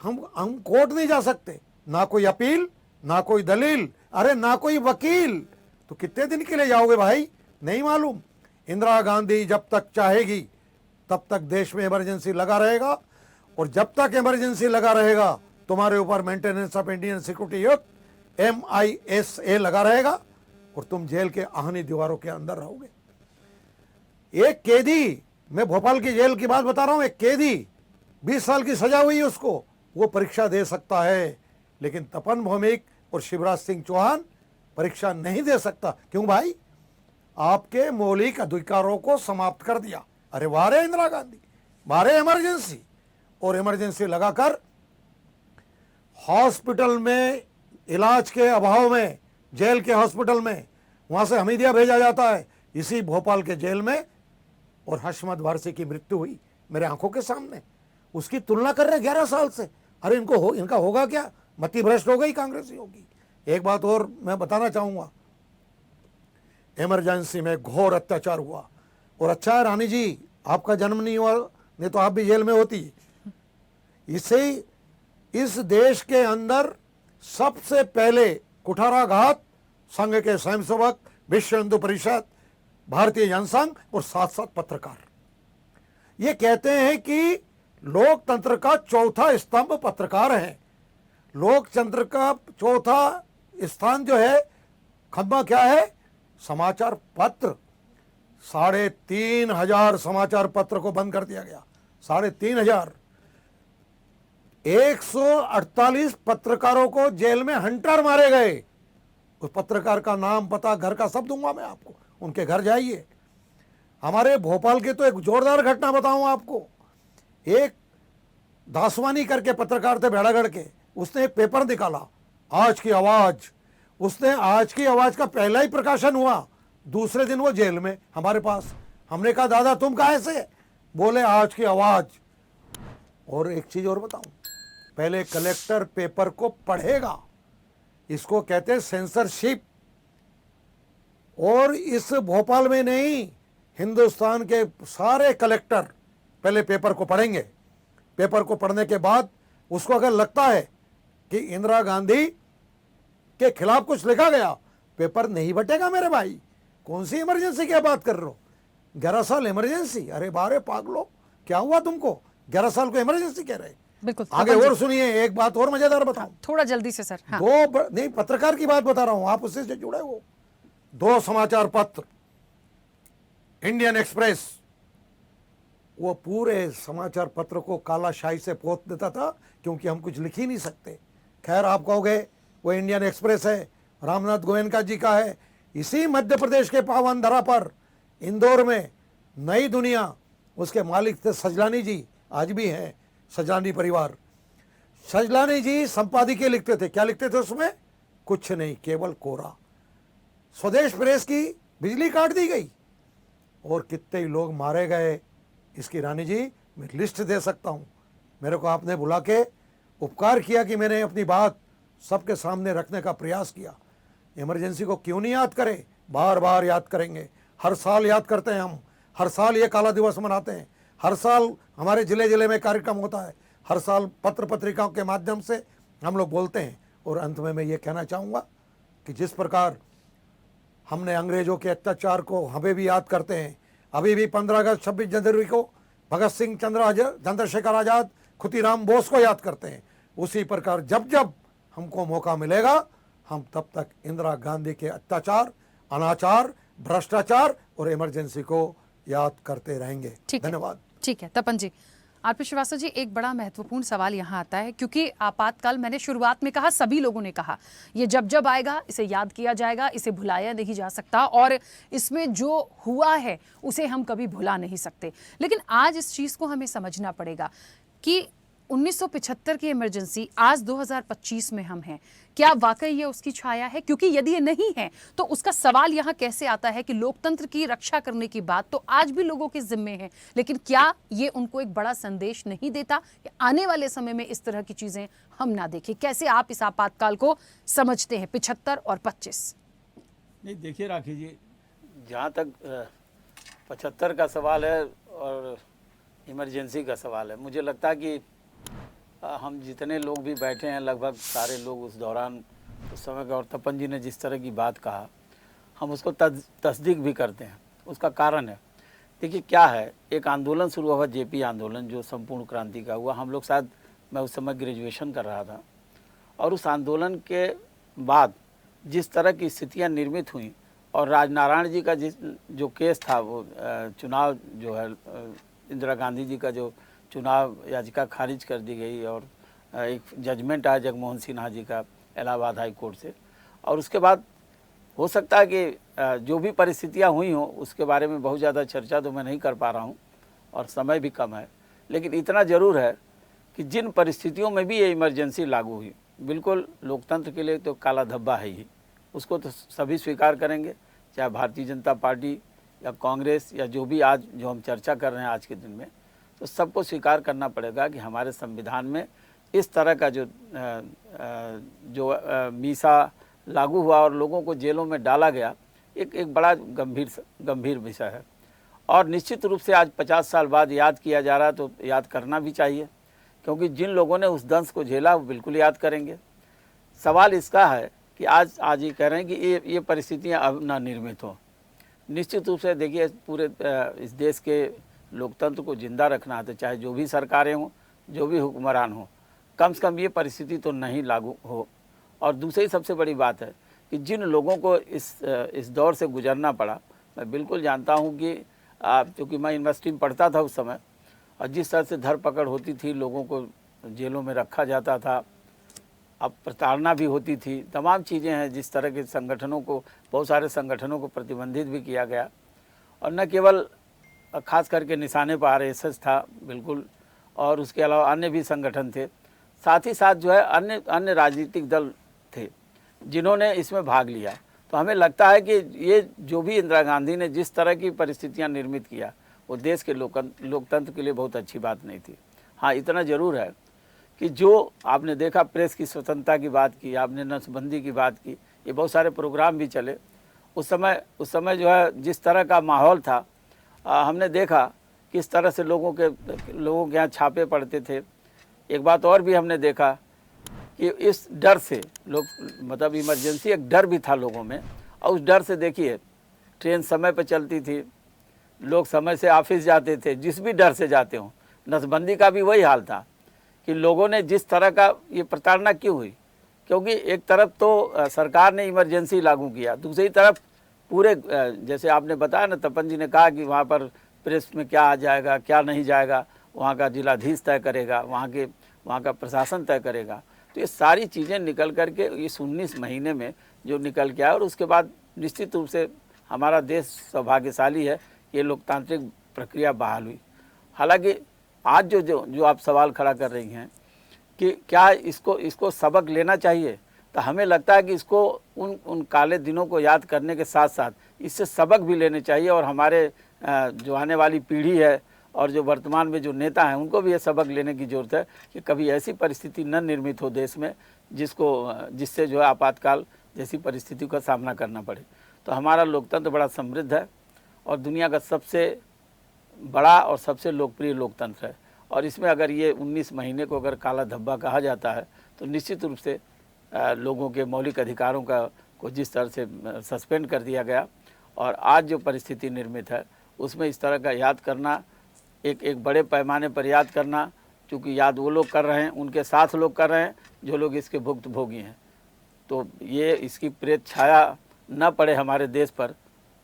हम कोर्ट नहीं जा सकते, ना कोई अपील, ना कोई दलील, अरे ना कोई वकील। तो कितने दिन के लिए जाओगे भाई? नहीं मालूम। इंदिरा गांधी जब तक चाहेगी तब तक देश में इमरजेंसी लगा रहेगा, और जब तक इमरजेंसी लगा रहेगा तुम्हारे ऊपर maintenance of Indian security act MISA लगा रहेगा, और तुम जेल के आहनी दीवारों के अंदर रहोगे। एक कैदी, मैं भोपाल की जेल की बात बता रहा हूं, एक कैदी 20 साल की सजा हुई उसको, वो परीक्षा दे सकता है, लेकिन तपन भौमिक और शिवराज सिंह चौहान परीक्षा नहीं दे सकता। क्यों भाई? आपके मौलिक अधिकारों को समाप्त कर दिया। अरे वारे इंदिरा गांधी, वारे इमरजेंसी। और इमरजेंसी लगाकर हॉस्पिटल में इलाज के अभाव में, जेल के हॉस्पिटल में, वहां से हमीदिया भेजा जाता है, इसी भोपाल के जेल में। और हशमत वारसी की मृत्यु हुई मेरे आंखों के सामने। उसकी तुलना कर रहे 11 साल से। अरे इनका होगा क्या? मति भ्रष्ट हो गई कांग्रेसी होगी। एक बात और मैं बताना चाहूंगा, इमरजेंसी में घोर अत्याचार हुआ। और अच्छा है रानी जी, आपका जन्म नहीं हुआ, नहीं तो आप भी जेल में होती। इसे इस देश के अंदर सबसे पहले कुठाराघात संघ के स्वयंसेवक, विश्व हिंदू परिषद, भारतीय जनसंघ और साथ साथ पत्रकार, ये कहते हैं कि लोकतंत्र का चौथा स्तंभ पत्रकार है। लोकतंत्र का चौथा स्थान जो है, खंबा क्या है? समाचार पत्र। 3,500 समाचार पत्र को बंद कर दिया गया। 3,500। 148 पत्रकारों को जेल में हंटर मारे गए। उस पत्रकार का नाम, पता, घर का सब दूंगा मैं आपको, उनके घर जाइए। हमारे भोपाल के तो एक जोरदार घटना बताऊं आपको। एक दासवानी करके पत्रकार थे भेड़ागढ़ के, उसने एक पेपर निकाला, आज की आवाज। उसने आज की आवाज का पहला ही प्रकाशन हुआ, दूसरे दिन वो जेल में हमारे पास। हमने कहा दादा तुम कहाँ से? बोले आज की आवाज। और एक चीज और बताऊं, पहले कलेक्टर पेपर को पढ़ेगा, इसको कहते हैं सेंसरशिप। और इस भोपाल में नहीं, हिंदुस्तान के सारे कलेक्टर पहले पेपर को पढ़ेंगे। पेपर को पढ़ने के बाद उसको अगर लगता है कि इंदिरा गांधी के खिलाफ कुछ लिखा गया, पेपर नहीं बटेगा मेरे भाई। कौन सी इमरजेंसी की बात कर रहे हो? 11 साल इमरजेंसी? अरे बारे पागलो, क्या हुआ तुमको? 11 साल को इमरजेंसी कह रहे? बिल्कुल। आगे और सुनिए, एक बात और मजेदार बताऊं। थोड़ा जल्दी से सर। हाँ। नहीं, पत्रकार की बात बता रहा हूं, आप उससे जुड़े हो। 2 समाचार पत्र, इंडियन एक्सप्रेस, वो पूरे समाचार पत्र को काला शाही से पोत देता था, क्योंकि हम कुछ लिख ही नहीं सकते। खैर, आप कहोगे वो इंडियन एक्सप्रेस है, रामनाथ गोयनका जी का है। इसी मध्य प्रदेश के पावन धरा पर इंदौर में नई दुनिया, उसके मालिक थे सजलानी जी, आज भी हैं सजलानी परिवार। सजलानी जी संपादकीय लिखते थे। क्या लिखते थे उसमें? कुछ नहीं, केवल कोरा। स्वदेश प्रेस की बिजली काट दी गई और कितने ही लोग मारे गए। इसकी रानी जी मैं लिस्ट दे सकता हूं। मेरे को आपने बुला के उपकार किया कि मैंने अपनी बात सबके सामने रखने का प्रयास किया। इमरजेंसी को क्यों नहीं याद करें? बार बार याद करेंगे, हर साल याद करते हैं हम। हर साल ये काला दिवस मनाते हैं, हर साल हमारे जिले जिले में कार्यक्रम होता है, हर साल पत्र पत्रिकाओं के माध्यम से हम लोग बोलते हैं। और अंत में मैं ये कहना चाहूँगा कि जिस प्रकार हमने अंग्रेजों के अत्याचार को हमें भी याद करते हैं, अभी भी 15 अगस्त 26 जनवरी को भगत सिंह, चंद्रशेखर आज़ाद, खुतीराम बोस को याद करते हैं, उसी प्रकार जब जब हमको मौका मिलेगा हम तब तक इंदिरा गांधी के अत्याचार, अनाचार, भ्रष्टाचार और इमरजेंसी को याद करते रहेंगे। धन्यवाद। ठीक है तपन जी। आरपी श्रीवास्तव जी, एक बड़ा महत्वपूर्ण सवाल यहाँ आता है, क्योंकि आपातकाल, मैंने शुरुआत में कहा, सभी लोगों ने कहा, ये जब जब आएगा इसे याद किया जाएगा, इसे भुलाया नहीं जा सकता, और इसमें जो हुआ है उसे हम कभी भुला नहीं सकते। लेकिन आज इस चीज़ को हमें समझना पड़ेगा कि 1975 की इमरजेंसी आज 2025 में हम हैं, क्या वाकई ये उसकी छाया है? क्योंकि यदि ये नहीं है तो उसका सवाल यहाँ कैसे आता है कि लोकतंत्र की रक्षा करने की बात तो आज भी लोगों के जिम्मे है, लेकिन क्या ये उनको एक बड़ा संदेश नहीं देता कि आने वाले समय में इस तरह की चीजें हम ना देखें? कैसे आप इस आपातकाल को समझते हैं, 75 और 25? नहीं, देखिए राखी जी, जहाँ तक 75 का सवाल है और इमरजेंसी का सवाल है, मुझे लगता है कि हम जितने लोग भी बैठे हैं, लगभग सारे लोग उस दौरान, उस समय का, और तपन जी ने जिस तरह की बात कहा, हम उसको तस्दीक भी करते हैं। उसका कारण है, देखिए क्या है, एक आंदोलन शुरू हुआ, जेपी आंदोलन, जो संपूर्ण क्रांति का हुआ। हम लोग शायद, मैं उस समय ग्रेजुएशन कर रहा था, और उस आंदोलन के बाद जिस तरह की स्थितियाँ निर्मित हुई, और राजनारायण जी का जो केस था, वो चुनाव जो है, इंदिरा गांधी जी का जो चुनाव याचिका खारिज कर दी गई, और एक जजमेंट आया जगमोहन सिन्हा जी का इलाहाबाद हाई कोर्ट से। और उसके बाद हो सकता है कि जो भी परिस्थितियां हुई हों उसके बारे में बहुत ज़्यादा चर्चा तो मैं नहीं कर पा रहा हूं, और समय भी कम है, लेकिन इतना ज़रूर है कि जिन परिस्थितियों में भी ये इमरजेंसी लागू हुई, बिल्कुल लोकतंत्र के लिए तो काला धब्बा है ही, उसको तो सभी स्वीकार करेंगे, चाहे भारतीय जनता पार्टी या कांग्रेस या जो भी आज जो हम चर्चा कर रहे हैं आज के दिन में, तो सबको स्वीकार करना पड़ेगा कि हमारे संविधान में इस तरह का जो मीसा लागू हुआ और लोगों को जेलों में डाला गया, एक बड़ा गंभीर विषय है। और निश्चित रूप से आज 50 साल बाद याद किया जा रहा है, तो याद करना भी चाहिए, क्योंकि जिन लोगों ने उस दंश को झेला वो बिल्कुल याद करेंगे। सवाल इसका है कि आज ये कह रहे हैं कि ये परिस्थितियाँ अब ना निर्मित हों। निश्चित रूप से देखिए, पूरे इस देश के लोकतंत्र को जिंदा रखना है, तो चाहे जो भी सरकारें हों, जो भी हुक्मरान हों, कम से कम ये परिस्थिति तो नहीं लागू हो। और दूसरी सबसे बड़ी बात है कि जिन लोगों को इस दौर से गुजरना पड़ा, मैं बिल्कुल जानता हूँ कि क्योंकि मैं यूनिवर्सिटी में पढ़ता था उस समय, और जिस तरह से धरपकड़ होती थी, लोगों को जेलों में रखा जाता था, अब प्रताड़ना भी होती थी, तमाम चीज़ें हैं, जिस तरह के संगठनों को, बहुत सारे संगठनों को प्रतिबंधित भी किया गया, और न केवल खास करके निशाने पर RSS था बिल्कुल, और उसके अलावा अन्य भी संगठन थे। साथ ही साथ जो है अन्य अन्य राजनीतिक दल थे जिन्होंने इसमें भाग लिया। तो हमें लगता है कि ये जो भी इंदिरा गांधी ने जिस तरह की परिस्थितियां निर्मित किया वो देश के लोकतंत्र के लिए बहुत अच्छी बात नहीं थी। हाँ, इतना ज़रूर है कि जो आपने देखा, प्रेस की स्वतंत्रता की बात की, आपने नसबंदी की बात की, ये बहुत सारे प्रोग्राम भी चले। उस समय जो है जिस तरह का माहौल था, हमने देखा किस तरह से लोगों के यहाँ छापे पड़ते थे। एक बात और भी हमने देखा कि इस डर से लोग, मतलब इमरजेंसी एक डर भी था लोगों में, और उस डर से देखिए ट्रेन समय पर चलती थी, लोग समय से ऑफिस जाते थे, जिस भी डर से जाते हों। नसबंदी का भी वही हाल था कि लोगों ने जिस तरह का ये प्रताड़ना क्यों हुई, क्योंकि एक तरफ तो सरकार ने इमरजेंसी लागू किया, दूसरी तरफ पूरे जैसे आपने बताया ना, तपन जी ने कहा कि वहाँ पर प्रेस में क्या आ जाएगा क्या नहीं जाएगा, वहाँ का जिलाधीश तय करेगा, वहाँ का प्रशासन तय करेगा। तो ये सारी चीज़ें निकल करके इस 19 महीने में जो निकल के आया, और उसके बाद निश्चित रूप से हमारा देश सौभाग्यशाली है, ये लोकतांत्रिक प्रक्रिया बहाल हुई। हालांकि आज जो आप सवाल खड़ा कर रही हैं कि क्या इसको सबक लेना चाहिए, तो हमें लगता है कि इसको उन काले दिनों को याद करने के साथ साथ इससे सबक भी लेने चाहिए, और हमारे जो आने वाली पीढ़ी है और जो वर्तमान में जो नेता हैं उनको भी ये सबक लेने की ज़रूरत है कि कभी ऐसी परिस्थिति न निर्मित हो देश में जिससे जो है आपातकाल जैसी परिस्थिति का सामना करना पड़े। तो हमारा लोकतंत्र बड़ा समृद्ध है और दुनिया का सबसे बड़ा और सबसे लोकप्रिय लोकतंत्र है, और इसमें अगर ये 19 महीने को अगर काला धब्बा कहा जाता है तो निश्चित रूप से लोगों के मौलिक अधिकारों को जिस तरह से सस्पेंड कर दिया गया, और आज जो परिस्थिति निर्मित है उसमें इस तरह का याद करना, एक बड़े पैमाने पर याद करना, चूँकि याद वो लोग कर रहे हैं, उनके साथ लोग कर रहे हैं जो लोग इसके भुक्तभोगी हैं। तो ये इसकी प्रेत छाया न पड़े हमारे देश पर।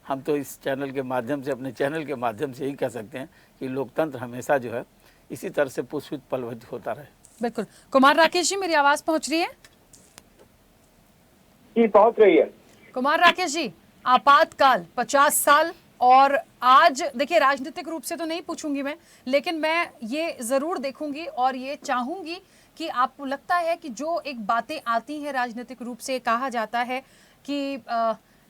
हम तो इस चैनल के माध्यम से, अपने चैनल के माध्यम से यही कह सकते हैं कि लोकतंत्र हमेशा जो है इसी तरह से पुष्पित पल्लवित होता रहे। बिल्कुल। कुमार राकेश जी, मेरी आवाज पहुंच रही है? जी, पहुंच रही है। कुमार राकेश जी, आपातकाल 50 साल, और आज देखिए राजनीतिक रूप से तो नहीं पूछूंगी मैं, लेकिन मैं ये जरूर देखूंगी और ये चाहूंगी कि आपको लगता है कि जो एक बातें आती हैं राजनीतिक रूप से, कहा जाता है कि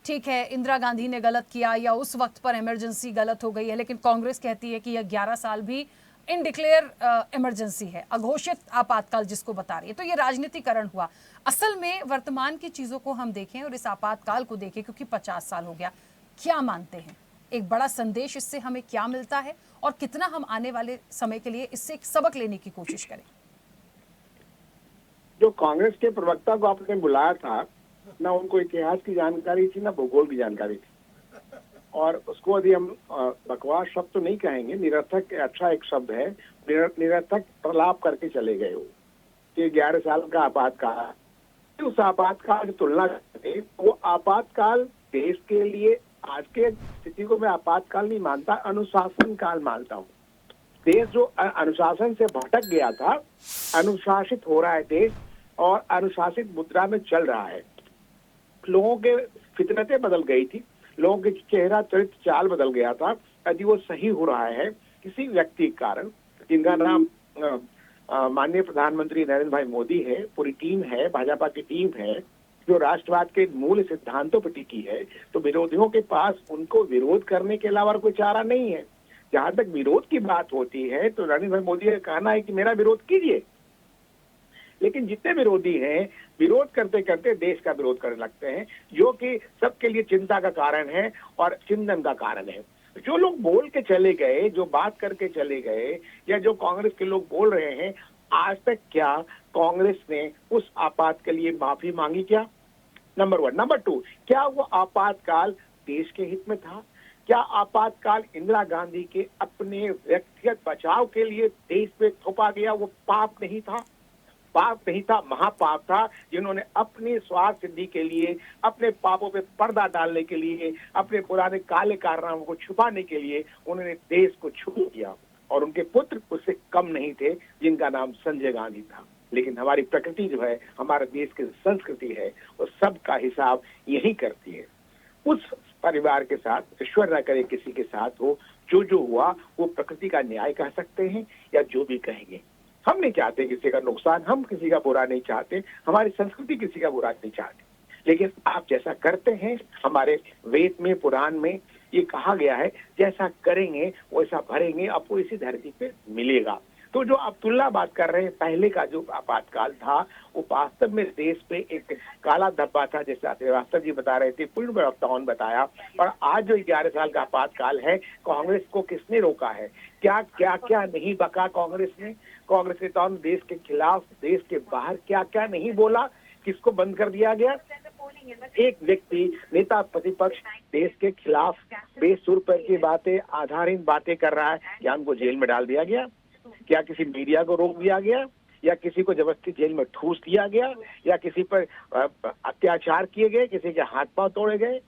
ठीक है इंदिरा गांधी ने गलत किया या उस वक्त पर इमरजेंसी गलत हो गई है, लेकिन कांग्रेस कहती है कि यह 11 साल भी इनडिक्लेयर इमरजेंसी है, अघोषित आपातकाल जिसको बता रही है। तो ये राजनीतिकरण हुआ। असल में वर्तमान की चीजों को हम देखें और इस आपातकाल को देखें, क्योंकि 50 साल हो गया, क्या मानते हैं एक बड़ा संदेश इससे हमें क्या मिलता है, और कितना हम आने वाले समय के लिए इससे एक सबक लेने की कोशिश करें? जो कांग्रेस के प्रवक्ता को आपने बुलाया था ना, उनको इतिहास की जानकारी थी ना भूगोल की जानकारी थी, और उसको यदि हम बकवास शब्द तो नहीं कहेंगे, निरर्थक अच्छा एक शब्द है, निरर्थक प्रलाप करके चले गए वो कि 11 साल का आपातकाल। उस आपातकाल की तुलना करते, वो आपातकाल देश के लिए आज के स्थिति को मैं आपातकाल नहीं मानता, अनुशासन काल मानता हूँ। देश जो अनुशासन से भटक गया था, अनुशासित हो रहा है देश, और अनुशासित मुद्रा में चल रहा है। लोगों के फितरतें बदल गई थी, लोगों के चेहरा चरित्र चाल बदल गया था। यदि वो सही हो रहा है किसी व्यक्ति के कारण, जिनका नाम माननीय प्रधानमंत्री नरेंद्र भाई मोदी है, पूरी टीम है, भाजपा की टीम है, जो राष्ट्रवाद के मूल सिद्धांतों पर टिकी है, तो विरोधियों के पास उनको विरोध करने के अलावा कोई चारा नहीं है। जहां तक विरोध की बात होती है तो नरेंद्र भाई मोदी का कहना है कि मेरा विरोध कीजिए, लेकिन जितने विरोधी हैं विरोध करते करते देश का विरोध करने लगते हैं, जो कि सबके लिए चिंता का कारण है और चिंतन का कारण है। जो लोग बोल के चले गए, जो बात करके चले गए, या जो कांग्रेस के लोग बोल रहे हैं, आज तक क्या कांग्रेस ने उस आपात के लिए माफी मांगी क्या? नंबर 1। नंबर 2, क्या वो आपातकाल देश के हित में था? क्या आपातकाल इंदिरा गांधी के अपने व्यक्तिगत बचाव के लिए देश पे थोपा गया वो पाप नहीं था? पाप नहीं था, महापाप था, जिन्होंने अपनी स्वार्थ सिद्धि के लिए, अपने पापों पे पर्दा डालने के लिए, अपने पुराने काले कारनामों को छुपाने के लिए उन्होंने देश को छू किया। और उनके पुत्र उससे कम नहीं थे, जिनका नाम संजय गांधी था। लेकिन हमारी प्रकृति जो है, हमारे देश की संस्कृति है, वो सबका हिसाब यही करती है। उस परिवार के साथ, ईश्वर न करे किसी के साथ हो, जो हुआ वो प्रकृति का न्याय कह सकते हैं या जो भी कहेंगे। हम नहीं चाहते किसी का नुकसान, हम किसी का बुरा नहीं चाहते, हमारी संस्कृति किसी का बुरा नहीं चाहती, लेकिन आप जैसा करते हैं, हमारे वेद में पुराण में ये कहा गया है, जैसा करेंगे वैसा भरेंगे, आपको इसी धरती पे मिलेगा। तो जो आप तुलना बात कर रहे हैं, पहले का जो आपातकाल था वो वास्तव में देश पे एक काला धब्बा था, जैसे श्रीवास्तव जी बता रहे थे, पूर्ण वक्ताओं ने बताया। और आज जो 11 साल का आपातकाल है, कांग्रेस को किसने रोका है? क्या क्या क्या नहीं बका कांग्रेस ने? कांग्रेस नेताओं ने देश के खिलाफ, देश के बाहर क्या क्या नहीं बोला? किसको बंद कर दिया गया? एक व्यक्ति, नेता प्रतिपक्ष देश के खिलाफ बेसुर पर की बातें, आधारहीन बातें कर रहा है, क्या उनको जेल में डाल दिया गया? क्या किसी मीडिया को रोक दिया गया? या किसी को जबरदस्ती जेल में ठूस दिया गया? या किसी पर अत्याचार किए गए, किसी के हाथ पांव तोड़े गए?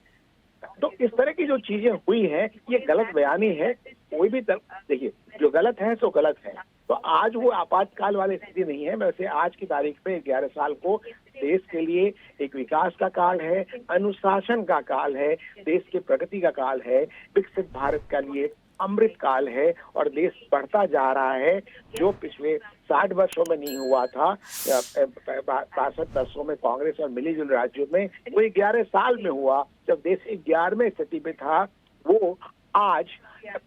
तो इस तरह की जो चीजें हुई हैं, ये गलत बयानी है। कोई भी देखिए, जो गलत है सो गलत है। तो आज वो आपातकाल वाली स्थिति नहीं है। वैसे आज की तारीख पे 11 साल को देश के लिए एक विकास का काल है, अनुशासन का काल है, देश की प्रगति का काल है, विकसित भारत के लिए अमृत काल है, और देश बढ़ता जा रहा है, जो पिछले 60 वर्षों में नहीं हुआ था। 62 वर्षों में कांग्रेस और मिलीजुली राज्यों में, वो 11 साल में हुआ, जब देश 11वें स्थिति पे था। वो आज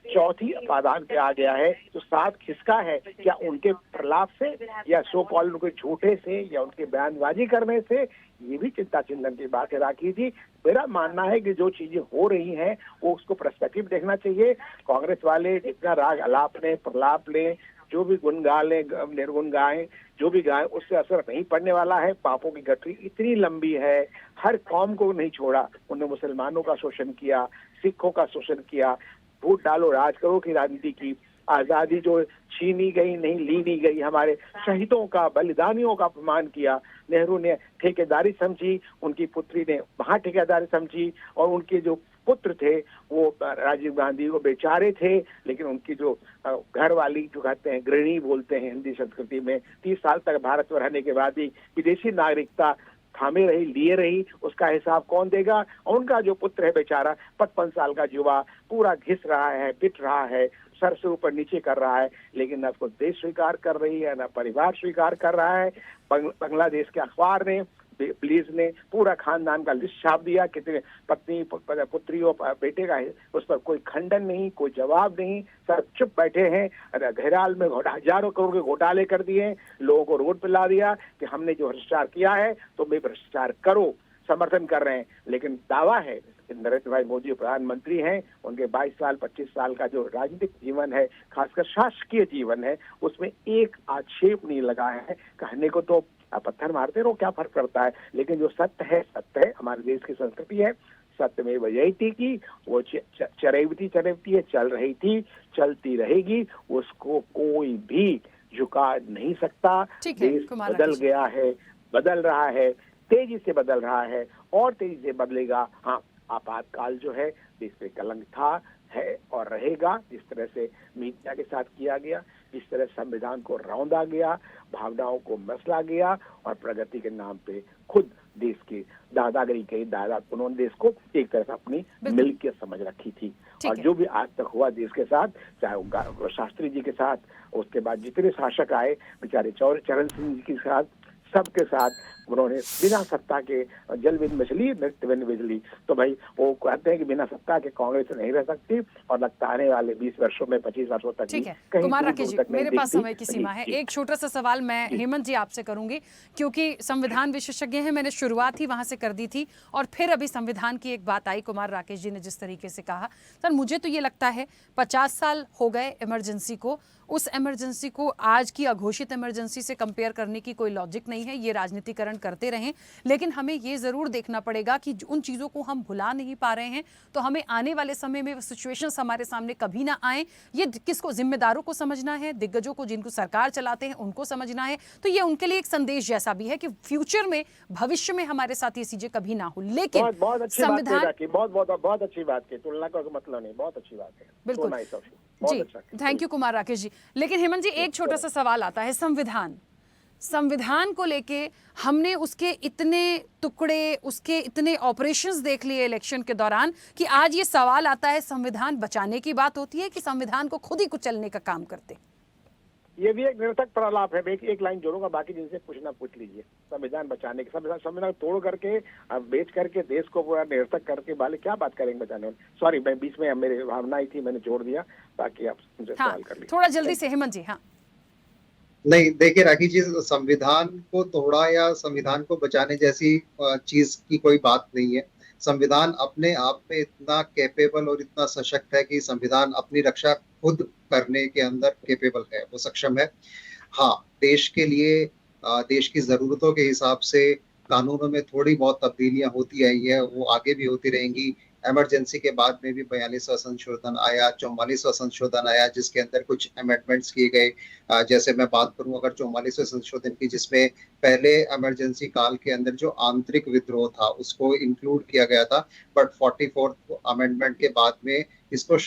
चौथी पादान पे आ गया है। तो साथ खिसका है, क्या उनके प्रलाप से, या सो कॉल उनके झूठे से, या उनके बयानबाजी करने से? ये भी चिंता चिंतन की बात है राखी जी। मेरा मानना है कि जो चीजें हो रही हैं वो उसको पर्सपेक्टिव देखना चाहिए। कांग्रेस वाले जितना राग अलाप लें, प्रलाप लें, जो भी गुण गा लें, निर्गुण गाएं, जो भी गाएं, उससे असर नहीं पड़ने वाला है। पापों की गठरी इतनी लंबी है, हर कौम को नहीं छोड़ा। उन्होंने मुसलमानों का शोषण किया, सिखों का शोषण किया, वोट डालो राज करो की राजनीति की। आजादी जो छीनी गई नहीं, ली नहीं गई। हमारे शहीदों का, बलिदानियों का अपमान किया। नेहरू ने ठेकेदारी समझी, उनकी पुत्री ने वहां ठेकेदारी समझी, और उनके जो पुत्र थे वो राजीव गांधी वो बेचारे थे, लेकिन उनकी जो घर वाली, जो कहते हैं गृहिणी बोलते हैं हिंदी संस्कृति में, 30 साल तक भारत में रहने के बाद भी विदेशी नागरिकता थामे रही, लिए रही, उसका हिसाब कौन देगा? और उनका जो पुत्र है बेचारा, 55 साल का युवा, पूरा घिस रहा है, पिट रहा है, सर से ऊपर नीचे कर रहा है, लेकिन न उसको देश स्वीकार कर रही है, न परिवार स्वीकार कर रहा है। बांग्लादेश के अखबार ने, पुलिस ने पूरा खानदान का लिस्ट छाप दिया, कितने पत्नी, पुत्री और बेटे का है, उस पर कोई खंडन नहीं, कोई जवाब नहीं, सब चुप बैठे हैं। घेराल में हजारों करोड़ के घोटाले कर दिए, लोगों को रोड पर ला दिया कि हमने जो भ्रष्टाचार किया है तो भी भ्रष्टाचार करो, समर्थन कर रहे हैं। लेकिन दावा है कि नरेंद्र भाई मोदी प्रधानमंत्री हैं, उनके 22 साल 25 साल का जो राजनीतिक जीवन है, खासकर शासकीय जीवन है, उसमें एक आक्षेप नहीं लगा है। कहने को तो आप पत्थर मारते रहो, क्या फर्क पड़ता है, लेकिन जो सत्य है सत्य है। हमारे देश की संस्कृति है सत्य में वजयती की, वो चरैवती है, चल रही थी, चलती रहेगी, उसको कोई भी झुका नहीं सकता। देश बदल गया है, बदल रहा है, तेजी से बदल रहा है, और तेजी से बदलेगा। हाँ, आपातकाल जो है देश पे कलंक था, है और रहेगा। जिस तरह से मीडिया के साथ किया गया, जिस तरह संविधान को रौंदा गया, भावनाओं को मसला गया, और प्रगति के नाम पे खुद देश की दादागिरी कही, उन्होंने देश को एक तरह से अपनी मिल्कियत समझ रखी थी। और जो भी आज तक हुआ देश के साथ, चाहे शास्त्री जी के साथ, उसके बाद जितने शासक आए, बेचारे चरण सिंह जी के साथ, सबके साथ उन्होंने बिना सत्ता के जल बिन मछली, नृत्य बिन बिजली। तो भाई वो कहते हैं कि बिना सत्ता के कांग्रेस नहीं रह सकती, और लगता आने वाले 20 वर्षों में, 25 वर्षों तक। ठीक है कुमार राकेश जी, मेरे पास समय की सीमा है। एक छोटा सा सवाल मैं हेमंत जी आपसे करूंगी, क्योंकि संविधान विशेषज्ञ हैं, मैंने शुरुआत ही वहां से कर दी थी, और फिर अभी संविधान की एक बात आई, कुमार राकेश जी ने जिस तरीके से कहा। सर मुझे तो ये लगता है 50 साल हो गए इमरजेंसी को, उस इमरजेंसी को आज की अघोषित इमरजेंसी से कंपेयर करने की कोई लॉजिक नहीं है। ये राजनीतिकरण करते रहें, लेकिन हमें ये जरूर देखना पड़ेगा कि उन चीजों को हम भुला नहीं पा रहे हैं, तो हमें आने वाले समय में सिचुएशंस हमारे सामने कभी ना आए। ये किसको, जिम्मेदारों को समझना है, दिग्गजों को, जिनको सरकार चलाते हैं उनको समझना है। तो ये उनके लिए एक संदेश जैसा भी है कि फ्यूचर में, भविष्य में हमारे साथ ये चीजें कभी ना हो। लेकिन बहुत अच्छी संविधान, बहुत अच्छी बात की, तुलना का मतलब नहीं, बहुत अच्छी बात है, बिल्कुल जी, थैंक यू कुमार राकेश जी। लेकिन हेमंत जी, एक छोटा सा सवाल आता है, संविधान को लेके हमने उसके इतने टुकड़े, उसके इतने ऑपरेशंस देख लिए इलेक्शन के दौरान, कि आज ये सवाल आता है, संविधान बचाने की बात होती है कि संविधान को खुद ही कुचलने का काम करते? ये भी एक निरर्थक प्रलाप है। एक लाइन जोड़ूंगा, बाकी जिनसे पूछना पूछ लीजिए। संविधान बचाने के, संविधान तोड़ करके बेच करके देश को पूरा निरर्थक करके वाले क्या बात करेंगे बचाने वाले। सॉरी, मैं बीच में मेरी भावना आई थी, मैंने जोड़ दिया, ताकि आप मुझे सवाल कर लीजिए। थोड़ा जल्दी से हेमंत जी। हाँ नहीं, देखिए राखी जी, संविधान को तोड़ा या संविधान को बचाने जैसी चीज की कोई बात नहीं है। संविधान अपने आप में इतना कैपेबल और इतना सशक्त है कि संविधान अपनी रक्षा खुद करने के अंदर कैपेबल है, वो सक्षम है। हाँ, देश के लिए देश की जरूरतों के हिसाब से कानूनों में थोड़ी बहुत तब्दीलियां होती आई है, वो आगे भी होती रहेंगी। इमरजेंसी के बाद में भी 42वां संशोधन आया, 44वां संशोधन आया, जिसके अंदर कुछ अमेंडमेंट्स किए गए। जैसे मैं बात करूं अगर 44वें संशोधन की, जिसमें पहले इमरजेंसी काल के अंदर जो आंतरिक विद्रोह था उसको इंक्लूड किया गया था, बट 44th अमेंडमेंट के बाद में इसको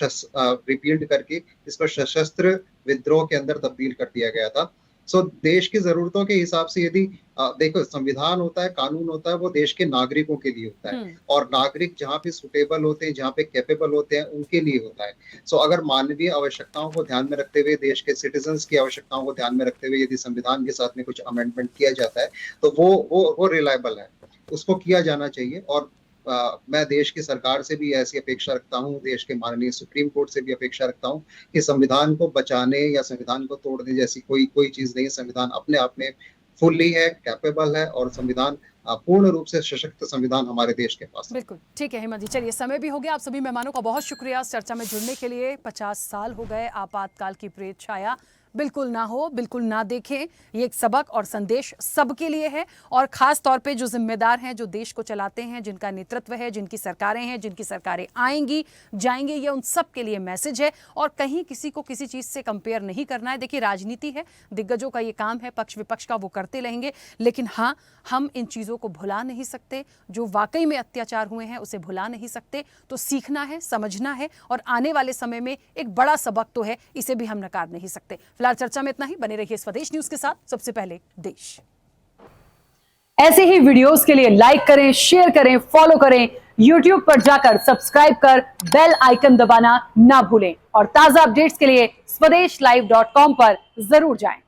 रिपील्ड करके इसको सशस्त्र विद्रोह के अंदर तब्दील कर दिया गया था। सो देश की जरूरतों के हिसाब से यदि देखो, संविधान होता है, कानून होता है, वो देश के नागरिकों के लिए होता है, और नागरिक जहाँ पे सुटेबल होते हैं, जहाँ पे कैपेबल होते हैं, उनके लिए होता है। सो अगर मानवीय आवश्यकताओं को ध्यान में रखते हुए, देश के सिटीजन्स की आवश्यकताओं को ध्यान में रखते हुए यदि संविधान के साथ में कुछ अमेंडमेंट किया जाता है तो वो रिलायबल है, उसको किया जाना चाहिए। और मैं देश की सरकार से भी ऐसी अपेक्षा रखता हूँ, देश के माननीय सुप्रीम कोर्ट से भी अपेक्षा रखता हूँ कि संविधान को बचाने या संविधान को तोड़ने जैसी कोई चीज नहीं है। संविधान अपने आप में फुल्ली है, कैपेबल है, और संविधान पूर्ण रूप से सशक्त संविधान हमारे देश के पास। बिल्कुल ठीक है हेमंत जी, चलिए समय भी हो गया। आप सभी मेहमानों का बहुत शुक्रिया इस चर्चा में जुड़ने के लिए। 50 साल हो गए, आपातकाल की प्रेत छाया बिल्कुल ना हो, बिल्कुल ना देखें। ये एक सबक और संदेश सबके लिए है, और खास तौर पे जो जिम्मेदार हैं, जो देश को चलाते हैं, जिनका नेतृत्व है, जिनकी सरकारें हैं, जिनकी सरकारें आएंगी जाएंगी, ये उन सब के लिए मैसेज है। और कहीं किसी को किसी चीज़ से कंपेयर नहीं करना है। देखिए राजनीति है, दिग्गजों का ये काम है, पक्ष विपक्ष का वो करते रहेंगे, लेकिन हाँ, हम इन चीज़ों को भुला नहीं सकते। जो वाकई में अत्याचार हुए हैं उसे भुला नहीं सकते। तो सीखना है, समझना है, और आने वाले समय में एक बड़ा सबक तो है, इसे भी हम नकार नहीं सकते। फिलहाल चर्चा में इतना ही। बने रहिए स्वदेश न्यूज के साथ, सबसे पहले देश। ऐसे ही वीडियोस के लिए लाइक करें, शेयर करें, फॉलो करें। YouTube पर जाकर सब्सक्राइब कर बेल आइकन दबाना ना भूलें, और ताजा अपडेट्स के लिए स्वदेशलाइव.com पर जरूर जाएं।